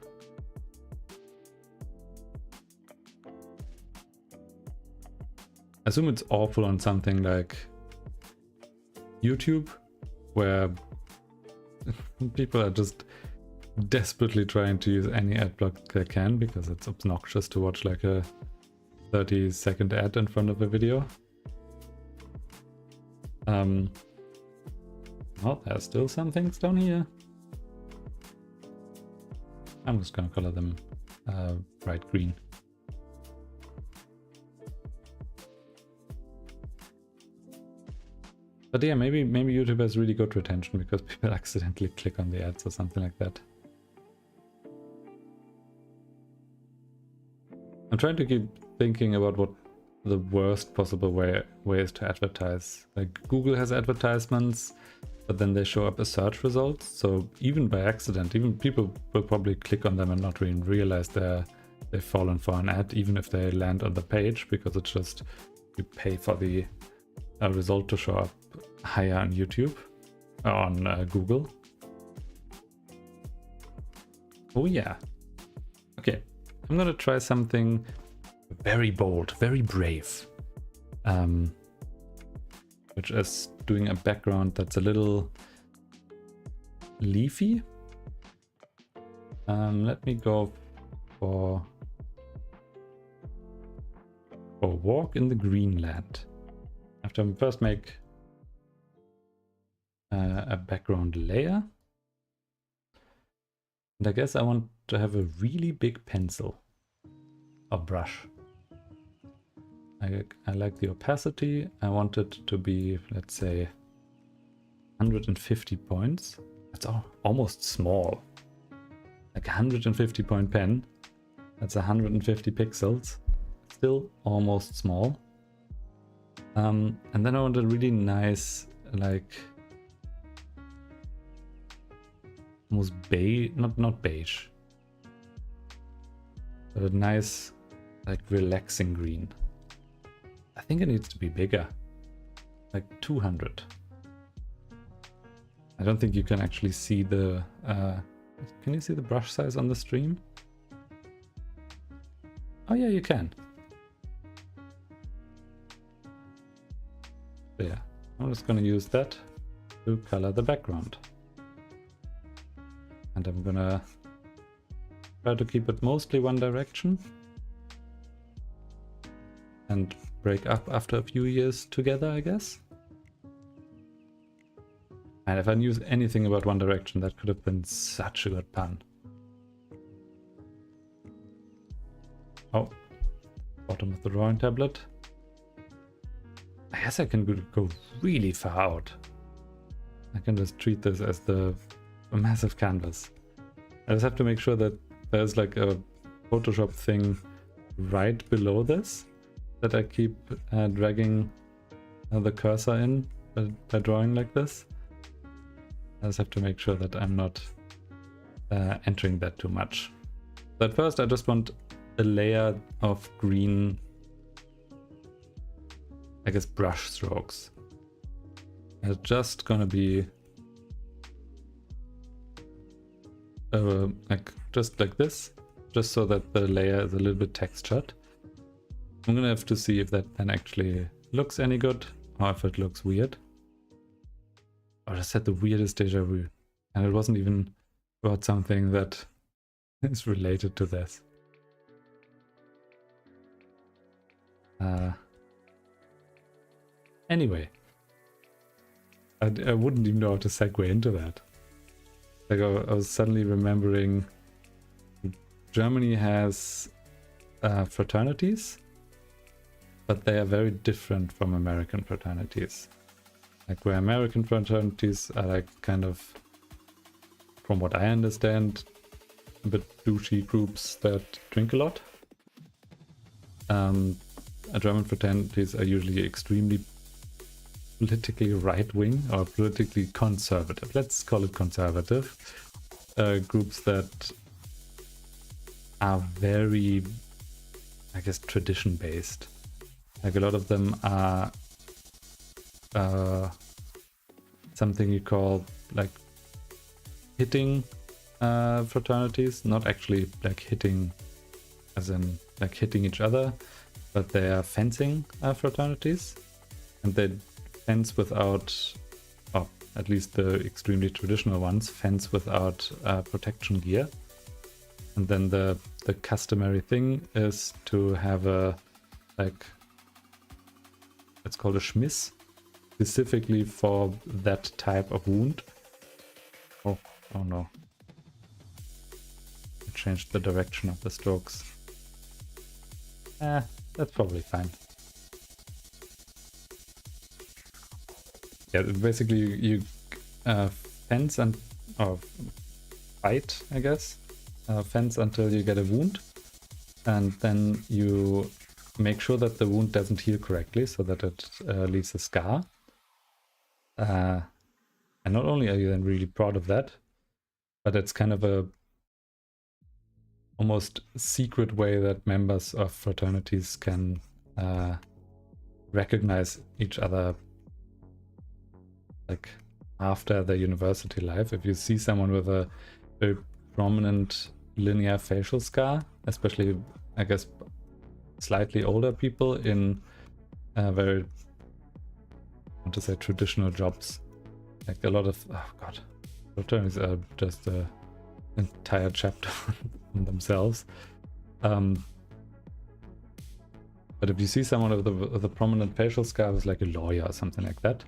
I assume it's awful on something like YouTube, where people are just desperately trying to use any ad block they can because it's obnoxious to watch like a 30-second ad in front of a video. Well, there's still some things down here. I'm just gonna color them bright green. But yeah, maybe YouTube has really good retention because people accidentally click on the ads or something like that. I'm trying to keep thinking about what the worst possible way is to advertise. Like Google has advertisements, but then they show up as search results. So even by accident, even people will probably click on them and not even realize they've fallen for an ad, even if they land on the page, because it's just you pay for the result to show up higher on YouTube, on Google. Oh yeah. Okay, I'm gonna try something very bold, very brave, which is doing a background that's a little leafy. Let me go for walk in the Greenland. I have to first make a background layer. And I guess I want to have a really big pencil or brush. I like the opacity. I want it to be, let's say, 150 points. That's almost small. Like a 150 point pen. That's 150 pixels. Still almost small. And then I want a really nice, like, almost beige, not beige, but a nice, like, relaxing green. I think it needs to be bigger, like 200. I don't think you can actually see the, can you see the brush size on the stream? Oh yeah, you can. So yeah, I'm just gonna use that to color the background. And I'm gonna try to keep it mostly one direction and break up after a few years together, I guess. And if I knew anything about One Direction, that could have been such a good pun. Oh, bottom of the drawing tablet. I guess I can go really far out. I can just treat this as a massive canvas. I just have to make sure that there's like a Photoshop thing right below this that I keep dragging the cursor in by drawing like this. I just have to make sure that I'm not entering that too much. But first I just want a layer of green, I guess, brush strokes. It's just gonna be just like this, just so that the layer is a little bit textured. I'm gonna have to see if that then actually looks any good or if it looks weird. I just had the weirdest deja vu, and it wasn't even about something that is related to this. Anyway, I wouldn't even know how to segue into that. Like I was suddenly remembering Germany has fraternities, but they are very different from American fraternities. Like where American fraternities are like kind of, from what I understand, a bit douchey groups that drink a lot. German fraternities are usually extremely politically right-wing or politically conservative. Let's call it conservative. groups that are very, I guess, tradition based. Like a lot of them are something you call like hitting fraternities, not actually like hitting as in like hitting each other, but they are fencing fraternities, and they fence without, or at least the extremely traditional ones, fence without protection gear. And then the customary thing is to have a, like, it's called a Schmiss, specifically for that type of wound. Oh no. I changed the direction of the strokes. That's probably fine. Yeah, basically you fence and, or fight, I guess. Fence until you get a wound, and then you make sure that the wound doesn't heal correctly so that it leaves a scar. And not only are you then really proud of that, but it's kind of a almost secret way that members of fraternities can recognize each other, like after their university life. If you see someone with a very prominent linear facial scar, especially, I guess, slightly older people in very, I want to say, traditional jobs. Like a lot of, oh god, fraternities are just an entire chapter on themselves. But if you see someone with a prominent facial scar who's like a lawyer or something like that,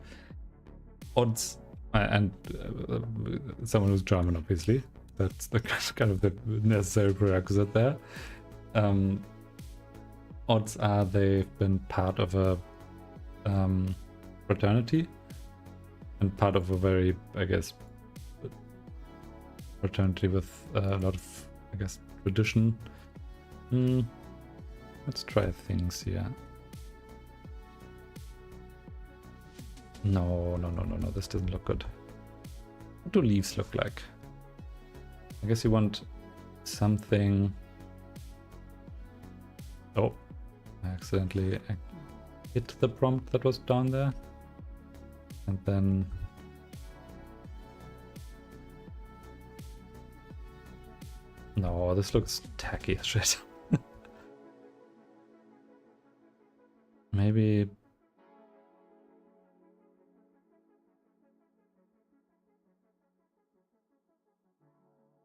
odds, and someone who's German, obviously, that's the kind of the necessary prerequisite there. Odds are they've been part of a fraternity and part of a very, I guess, fraternity with a lot of, I guess, tradition. Let's try things here. No, this doesn't look good. What do leaves look like? I guess you want something... Oh, I accidentally hit the prompt that was down there. And then... No, this looks tacky as shit. Maybe...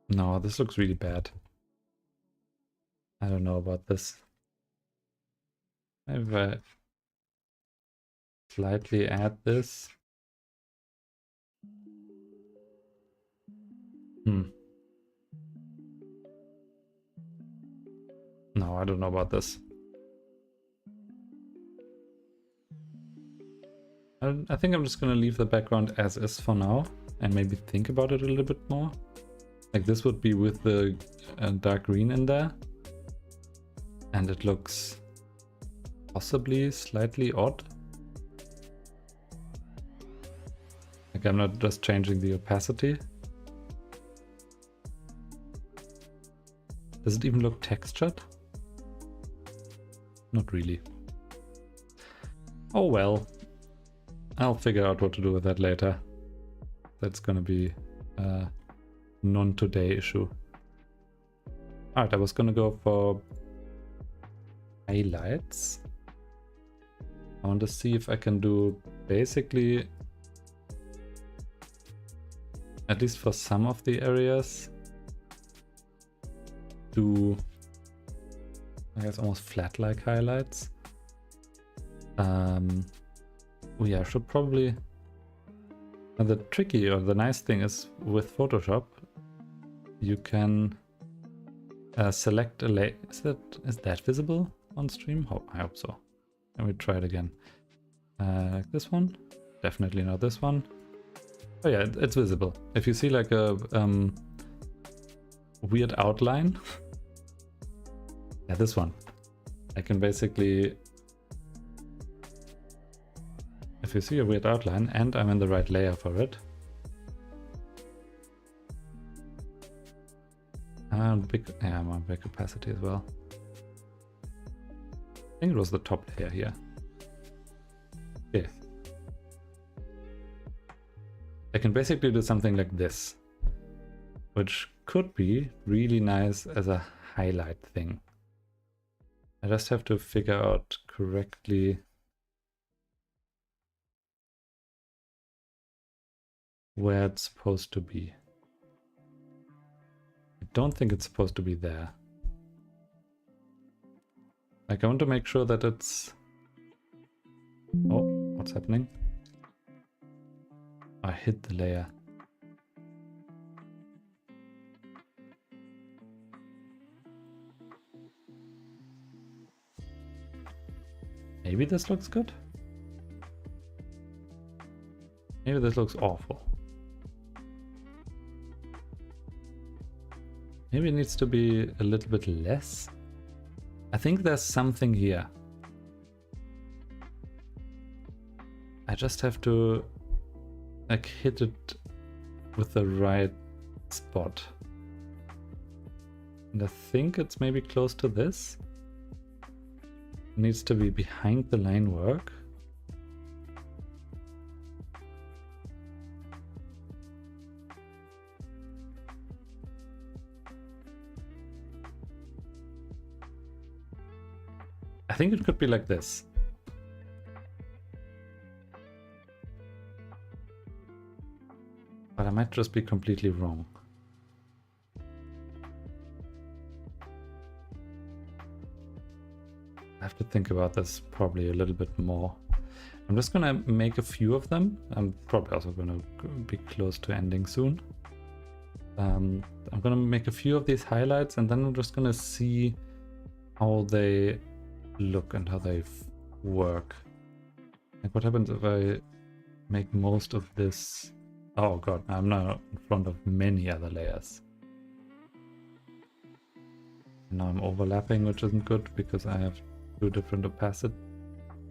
No, this looks really bad. I don't know about this. Maybe if I slightly add this. No, I don't know about this. I think I'm just gonna leave the background as is for now and maybe think about it a little bit more. Like this would be with the dark green in there. And it looks possibly slightly odd. Like I'm not just changing the opacity. Does it even look textured? Not really. Oh well. I'll figure out what to do with that later. That's gonna be a non-today issue. Alright, I was gonna go for highlights. I want to see if I can do basically, at least for some of the areas, do, I guess, almost flat-like highlights. Oh yeah, I should probably... And the tricky or the nice thing is with Photoshop, you can select a layer. Is that visible on stream? Oh, I hope so. Let me try it again. This one? Definitely not this one. Oh yeah, it's visible. If you see like a weird outline, yeah, this one. I can basically, if you see a weird outline and I'm in the right layer for it, Yeah, more big opacity as well. I think it was the top layer here. Yeah. I can basically do something like this, which could be really nice as a highlight thing. I just have to figure out correctly where it's supposed to be. I don't think it's supposed to be there. Like, I want to make sure that it's... Oh, what's happening? I hit the layer. Maybe this looks good? Maybe this looks awful. Maybe it needs to be a little bit less. I think there's something here. I just have to like hit it with the right spot. And I think it's maybe close to this. It needs to be behind the line work. I think it could be like this. But I might just be completely wrong. I have to think about this probably a little bit more. I'm just gonna make a few of them. I'm probably also gonna be close to ending soon. I'm gonna make a few of these highlights and then I'm just gonna see how they look and how they work. Like, what happens if I make most of this? Oh god, I'm now in front of many other layers. And now I'm overlapping, which isn't good because I have two different opacity.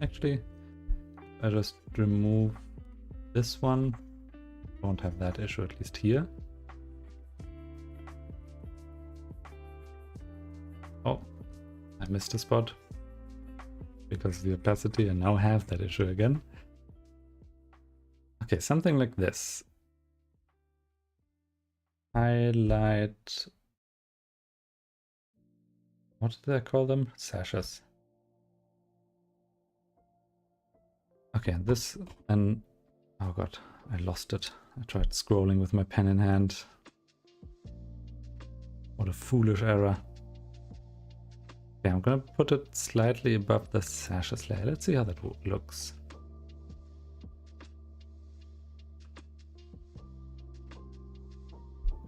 Actually, I just remove this one. Won't have that issue, at least here. Oh, I missed a spot because of the opacity. I now have that issue again. Okay, something like this. Highlight. What did I call them? Sashes. Okay, this and oh god, I lost it. I tried scrolling with my pen in hand. What a foolish error. Okay, I'm gonna put it slightly above the sashes layer. Let's see how that looks.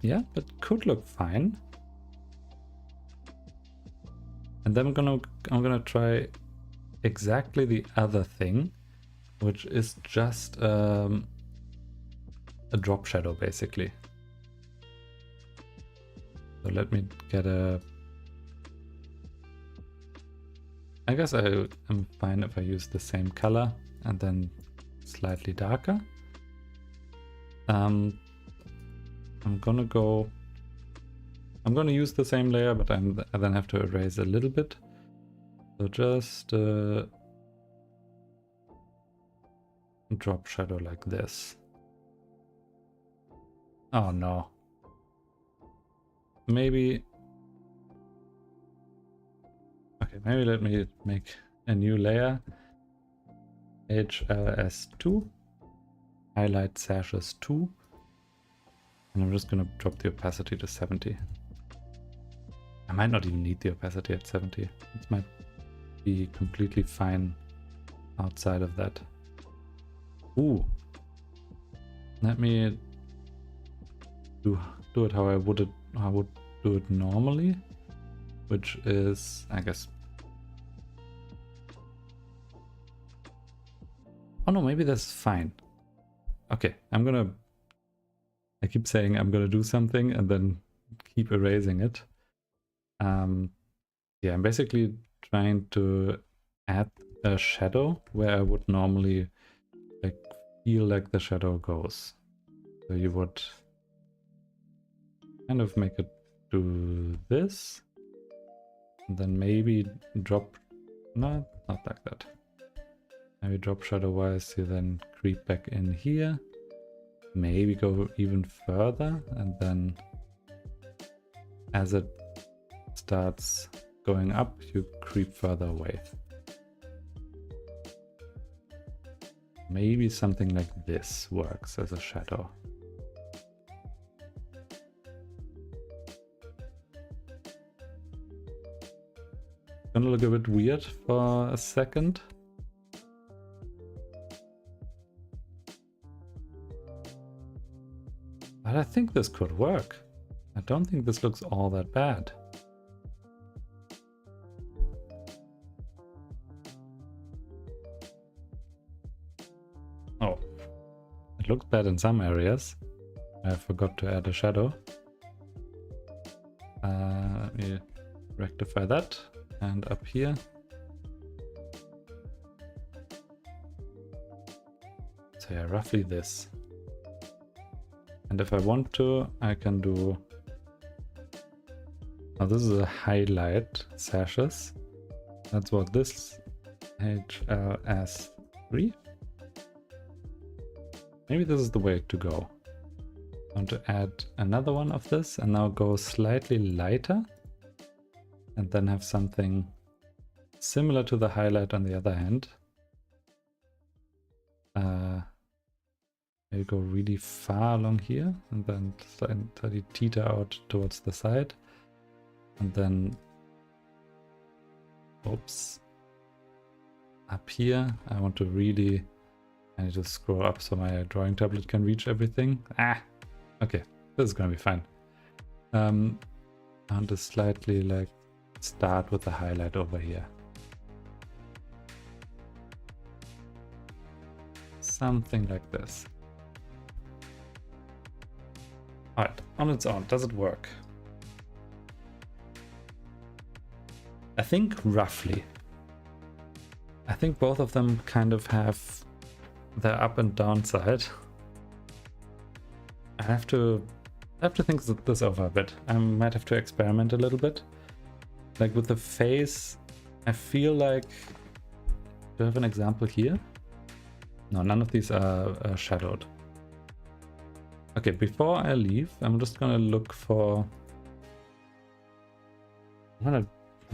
Yeah, that could look fine. And then I'm gonna try exactly the other thing, which is just a drop shadow basically. So let me get a... I guess I'm fine if I use the same color and then slightly darker. I'm gonna use the same layer, but I then have to erase a little bit. So just drop shadow like this. Oh no. Maybe... Okay, maybe let me make a new layer. HLS2. Highlight sashes 2. And I'm just gonna drop the opacity to 70. I might not even need the opacity at 70. It might be completely fine outside of that. Ooh. Let me do it how I would do it normally, which is, I guess... Oh no, maybe that's fine. Okay, I keep saying I'm gonna do something and then keep erasing it. Yeah, I'm basically trying to add a shadow where I would normally like feel like the shadow goes. So you would kind of do do this. And then maybe drop, no, not like that. Maybe drop shadow wise, you then creep back in here. Maybe go even further, and then as it starts going up, you creep further away. Maybe something like this works as a shadow. Gonna look a bit weird for a second. But I think this could work. I don't think this looks all that bad. Oh, it looks bad in some areas. I forgot to add a shadow. Let me rectify that. And up here. So yeah, roughly this. And if I want to, I can do... Now this is a highlight sashes. That's what this HLS3. Maybe this is the way to go. I want to add another one of this and now go slightly lighter. And then have something similar to the highlight on the other hand. Maybe go really far along here and then slightly teeter out towards the side. And then, oops, up here I want to really, I need to scroll up so my drawing tablet can reach everything. Okay, this is gonna be fine. I want to slightly like start with the highlight over here. Something like this. Alright, on its own, does it work? I think roughly. I think both of them kind of have their up and down side. I have to think this over a bit. I might have to experiment a little bit. Like with the face, I feel like... Do I have an example here? No, none of these are shadowed. Okay, before I leave, I'm just gonna look for... I'm gonna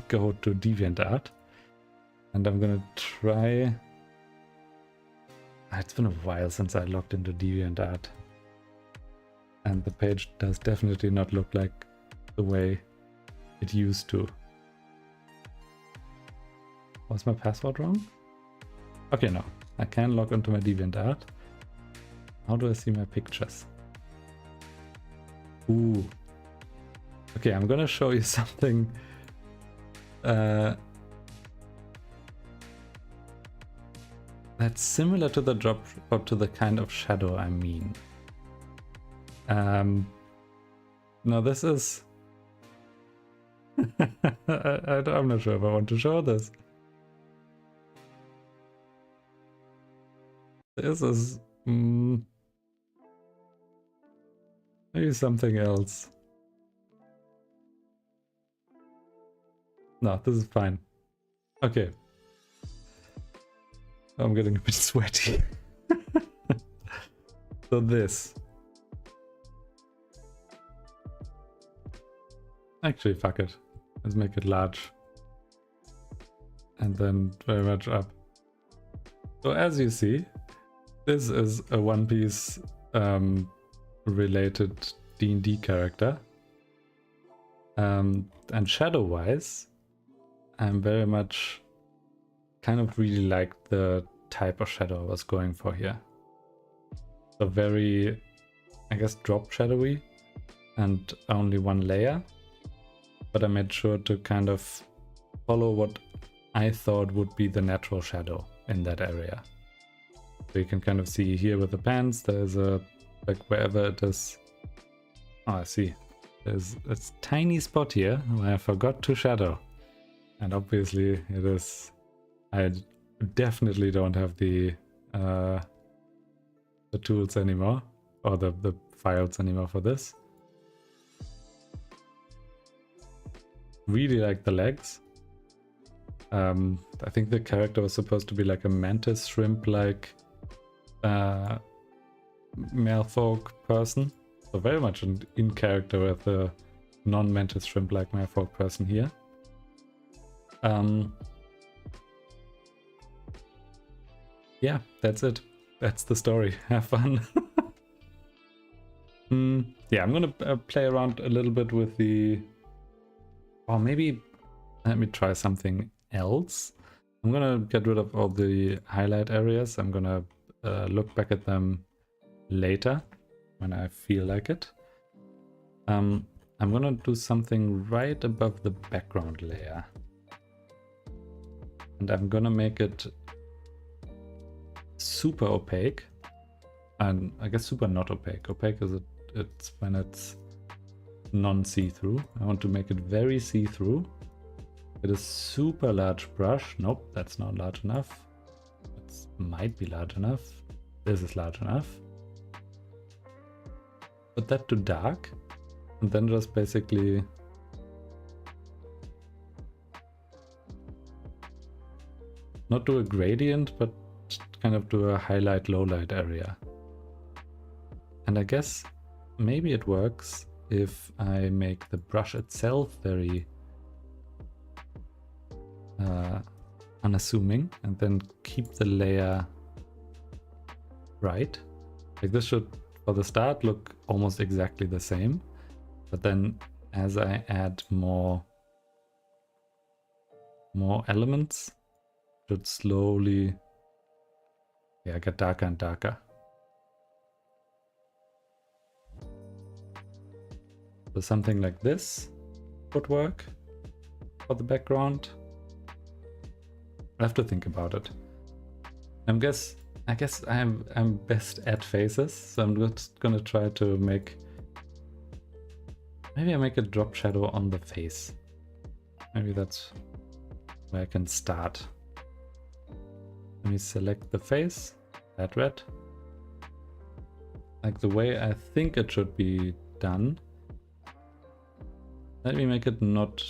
go to DeviantArt. And I'm gonna try... It's been a while since I logged into DeviantArt. And the page does definitely not look like the way it used to. Was my password wrong? Okay, no. I can log into my DeviantArt. How do I see my pictures? Ooh. Okay, I'm gonna show you something. That's similar to the drop or to the kind of shadow I mean. Now this is... I'm not sure if I want to show this. This is maybe something else. No, this is fine. Okay. I'm getting a bit sweaty. So this. Actually, fuck it. Let's make it large. And then very much up. So as you see, this is a One Piece related D&D character. And shadow-wise, I'm very much kind of really like the type of shadow I was going for here. So very, I guess, drop shadowy and only one layer. But I made sure to kind of follow what I thought would be the natural shadow in that area. So you can kind of see here with the pants, there's a, like wherever it is. Oh, I see. There's a tiny spot here where I forgot to shadow. And obviously it is, I definitely don't have the tools anymore, or the files anymore for this. really like the legs. I think the character was supposed to be like a mantis shrimp like merfolk person. So very much in character with the non-mantis shrimp like merfolk person here. Yeah, that's it. That's the story. Have fun. Yeah, I'm gonna play around a little bit with the... Or maybe let me try something else. I'm gonna get rid of all the highlight areas. I'm gonna look back at them later when I feel like it. I'm gonna do something right above the background layer. And I'm gonna make it super opaque. And I guess super not opaque. Opaque is it's when it's non-see-through. I want to make it very see-through. It is super large brush. Nope, that's not large enough. It might be large enough. This is large enough. Put that to dark. And then just basically not do a gradient, but kind of do a highlight lowlight area. And I guess maybe it works if I make the brush itself very unassuming and then keep the layer right. Like this should, for the start, look almost exactly the same. But then as I add more elements, it should slowly get darker and darker. So something like this would work for the background. I have to think about it. I guess I'm best at faces, so I'm just gonna try to make... Maybe I make a drop shadow on the face. Maybe that's where I can start. Let me select the face, add red. Like the way I think it should be done. Let me make it not...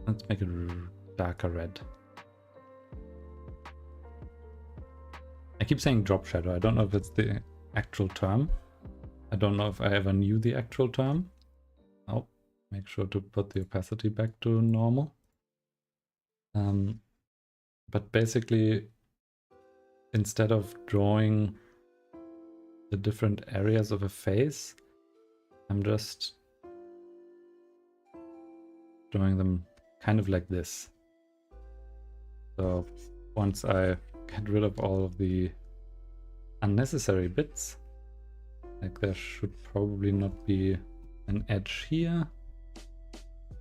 Let's make it darker red. I keep saying drop shadow. I don't know if it's the actual term. I don't know if I ever knew the actual term. Oh, make sure to put the opacity back to normal. But basically, instead of drawing the different areas of a face, I'm just drawing them kind of like this. So once I get rid of all of the unnecessary bits, like there should probably not be an edge here.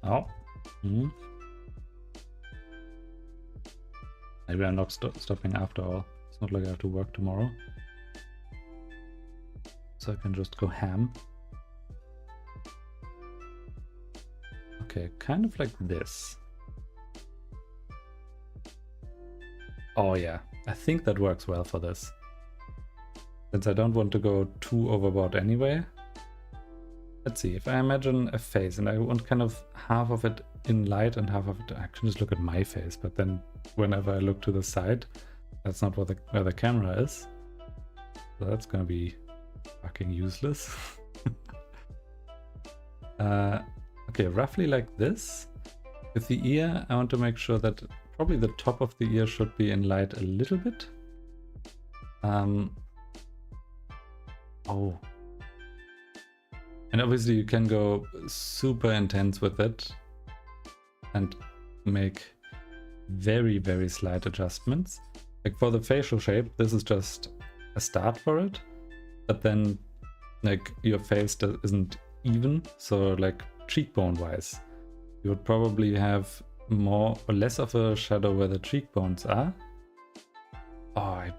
Oh. Maybe I'm not stopping after all. It's not like I have to work tomorrow. So I can just go ham. Okay, kind of like this. Oh yeah, I think that works well for this. Since I don't want to go too overboard anyway. Let's see, if I imagine a face and I want kind of half of it in light and half of it... I can just look at my face, but then whenever I look to the side, that's not where the camera is. So that's gonna be fucking useless. Okay, roughly like this. With the ear, I want to make sure that probably the top of the ear should be in light a little bit. Oh. And obviously you can go super intense with it and make very, very slight adjustments. Like for the facial shape, this is just a start for it. But then like your face isn't even, so like cheekbone wise, you would probably have more or less of a shadow where the cheekbones are. Oh, I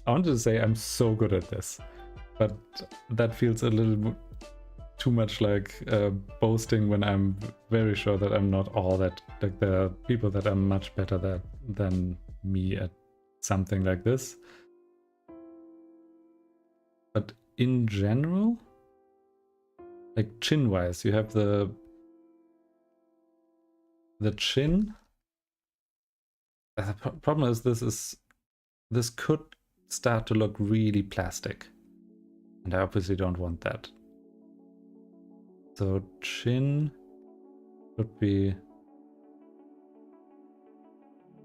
wanted to say I'm so good at this, but that feels a little too much like boasting when I'm very sure that I'm not all that. Like there are people that are much better than me at something like this. But in general, like chin wise, you have the the chin. The problem is this could start to look really plastic, and I obviously don't want that. So chin would be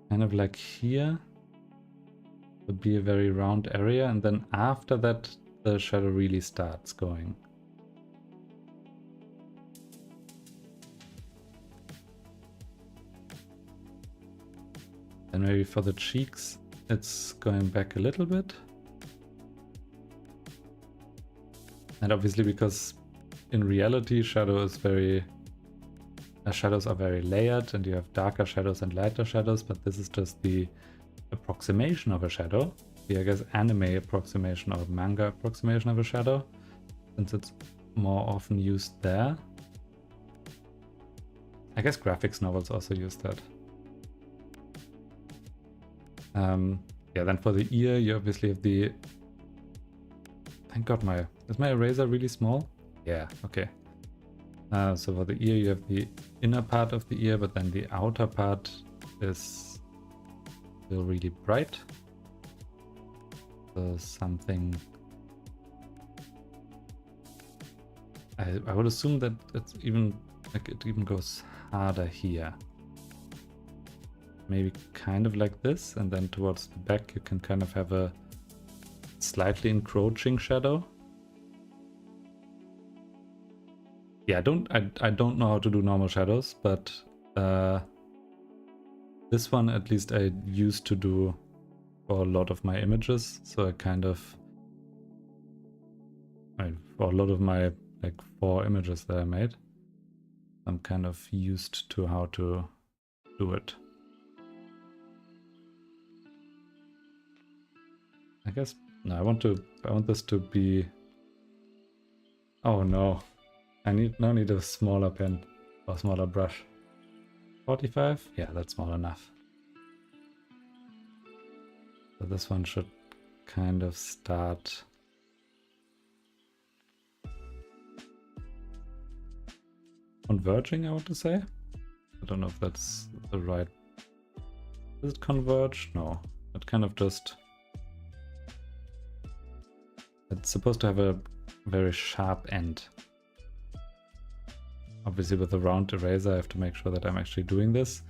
kind of like here. Would be a very round area, and then after that the shadow really starts going. And maybe for the cheeks it's going back a little bit. And obviously because in reality shadows are very layered, and you have darker shadows and lighter shadows, but this is just the approximation of a shadow. The, I guess, anime approximation or manga approximation of a shadow, since it's more often used there. I guess graphics novels also use that. Yeah, then for the ear you obviously have the... Thank God, is my eraser really small? Yeah, okay. So for the ear you have the inner part of the ear, but then the outer part is still really bright. So something... I would assume that it's even, like, it even goes harder here. Maybe kind of like this, and then towards the back you can kind of have a slightly encroaching shadow. Yeah, I don't know how to do normal shadows, but this one at least I used to do for a lot of my images, so I kind of... for a lot of my, like, 4 images that I made, I'm kind of used to how to do it. I guess, no, I want this to be... Oh no, I need a smaller pen or smaller brush. 45? Yeah, that's small enough. So this one should kind of start... converging, I want to say. I don't know if that's the right... Does it converge? No, it kind of just... It's supposed to have a very sharp end. Obviously with a round eraser I have to make sure that I'm actually doing this.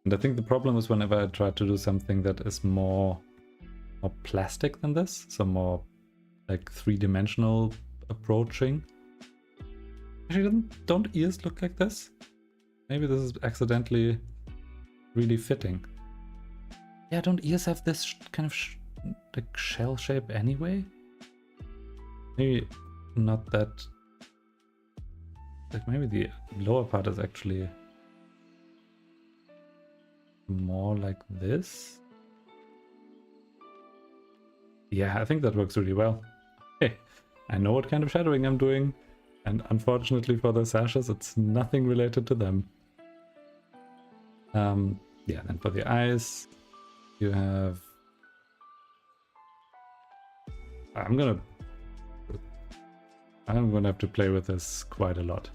And I think the problem is whenever I try to do something that is more plastic than this, so more like 3-dimensional approaching. Actually, don't ears look like this? Maybe this is accidentally really fitting. Yeah, don't ears have this kind of like shell shape anyway? Maybe not that... Like maybe the lower part is actually more like this. Yeah, I think that works really well. Hey, I know what kind of shadowing I'm doing, and unfortunately for the sashes, it's nothing related to them. Yeah, then for the eyes, you have... I'm gonna have to play with this quite a lot.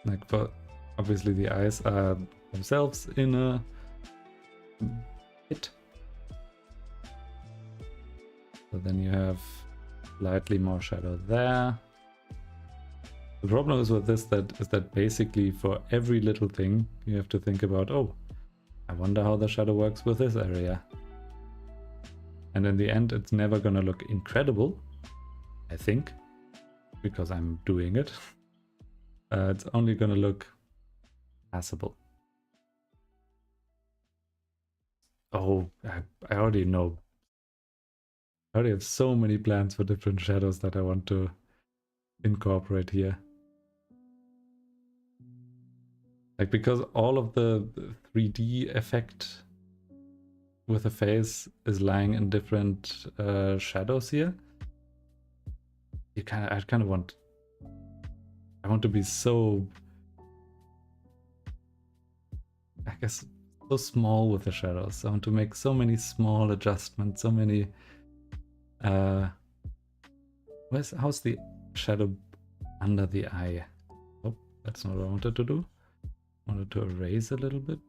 Like, for obviously the eyes are themselves in a bit. So then you have slightly more shadow there. The problem is with this is that basically for every little thing you have to think about, oh, I wonder how the shadow works with this area. And in the end it's never gonna look incredible, I think, because I'm doing it. It's only gonna look passable. Oh, I already know. I already have so many plans for different shadows that I want to incorporate here. Like, because all of the 3D effect with a face is lying in different shadows here. I kind of want... I want to be so... I guess so small with the shadows. I want to make so many small adjustments, so many... how's the shadow under the eye. Oh, that's not what I wanted to do. I wanted to erase a little bit.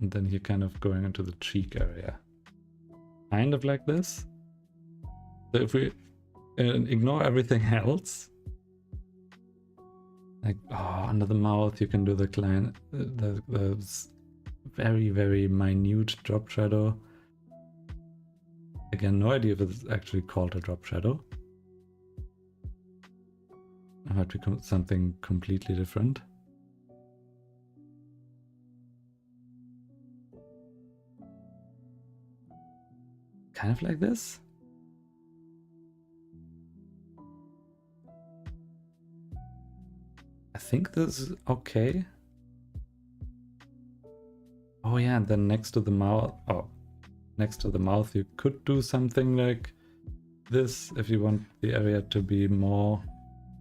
And then you're kind of going into the cheek area. Kind of like this. So if we ignore everything else, like under the mouth, you can do the very, very minute drop shadow. Again, no idea if it's actually called a drop shadow. It might become something completely different. Kind of like this. I think this is okay. Oh yeah, and then next to the mouth, you could do something like this if you want the area to be more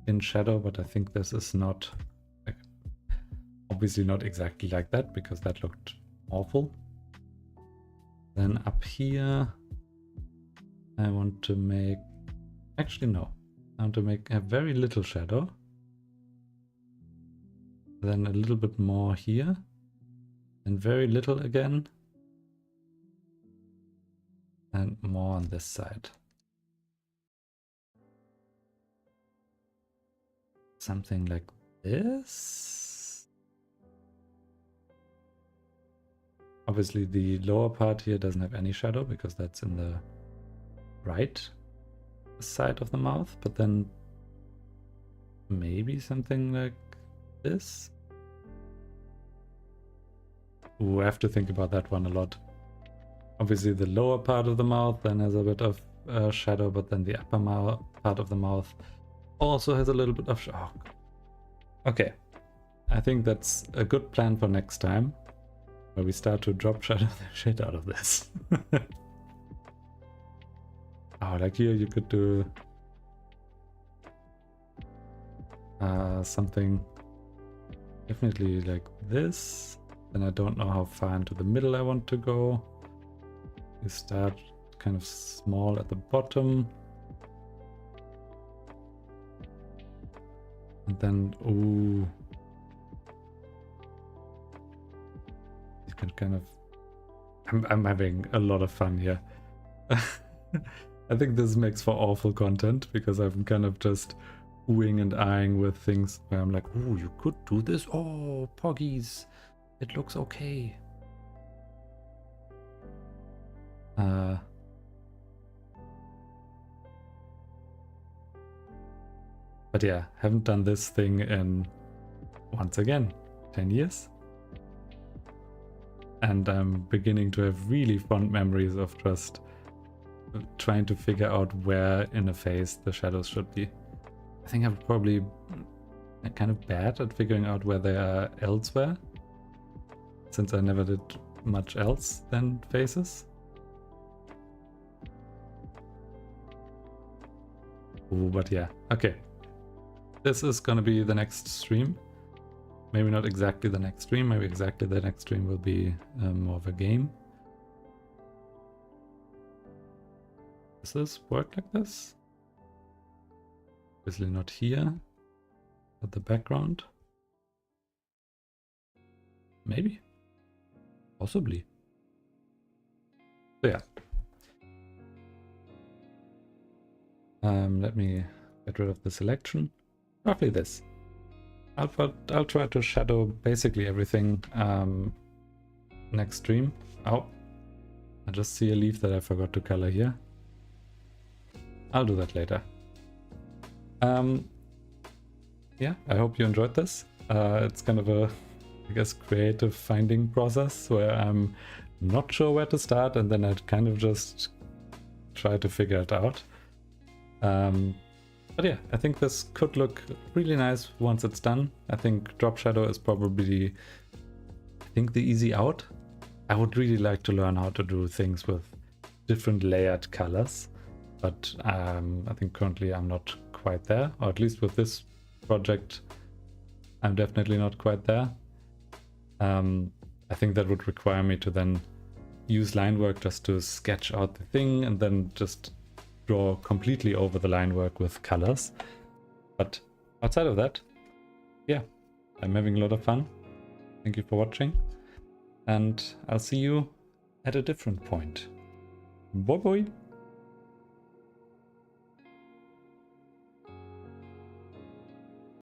in shadow, but I think this is not, like, obviously not exactly like that because that looked awful. Then up here, I want to make, actually no, I want to make a very little shadow. Then a little bit more here, and very little again, and more on this side. Something like this. Obviously the lower part here doesn't have any shadow because that's in the right side of the mouth, but then maybe something like this. Ooh, I have to think about that one a lot. Obviously the lower part of the mouth then has a bit of shadow, but then the upper part of the mouth also has a little bit of shadow. Okay, I think that's a good plan for next time, where we start to drop shadow the shit out of this. Oh, like here you could do something definitely like this. Then I don't know how far into the middle I want to go. You start kind of small at the bottom. And then, ooh. You can kind of... I'm having a lot of fun here. I think this makes for awful content because I'm kind of just oohing and eyeing with things where I'm like, oh, you could do this. Oh, poggies. It looks okay. But yeah, haven't done this thing in, once again, 10 years. And I'm beginning to have really fond memories of just trying to figure out where in a face the shadows should be. I think I'm probably kind of bad at figuring out where they are elsewhere, since I never did much else than faces. Ooh, but yeah, okay. This is gonna be the next stream. Maybe not exactly the next stream, maybe exactly the next stream will be more of a game. Does this work like this? Obviously not here, but the background. Maybe. Possibly. So yeah. Let me get rid of the selection. Roughly this. I'll try to shadow basically everything next stream. Oh, I just see a leaf that I forgot to color here. I'll do that later. Yeah, I hope you enjoyed this. It's kind of a, I guess, creative finding process where I'm not sure where to start and then I kind of just try to figure it out. But yeah, I think this could look really nice once it's done. I think drop shadow is probably, I think, the easy out. I would really like to learn how to do things with different layered colors, but I think currently I'm not quite there, or at least with this project I'm definitely not quite there. I think that would require me to then use Linework just to sketch out the thing and then just draw completely over the line work with colors. But outside of that, yeah, I'm having a lot of fun. Thank you for watching, and I'll see you at a different point. Bye bye!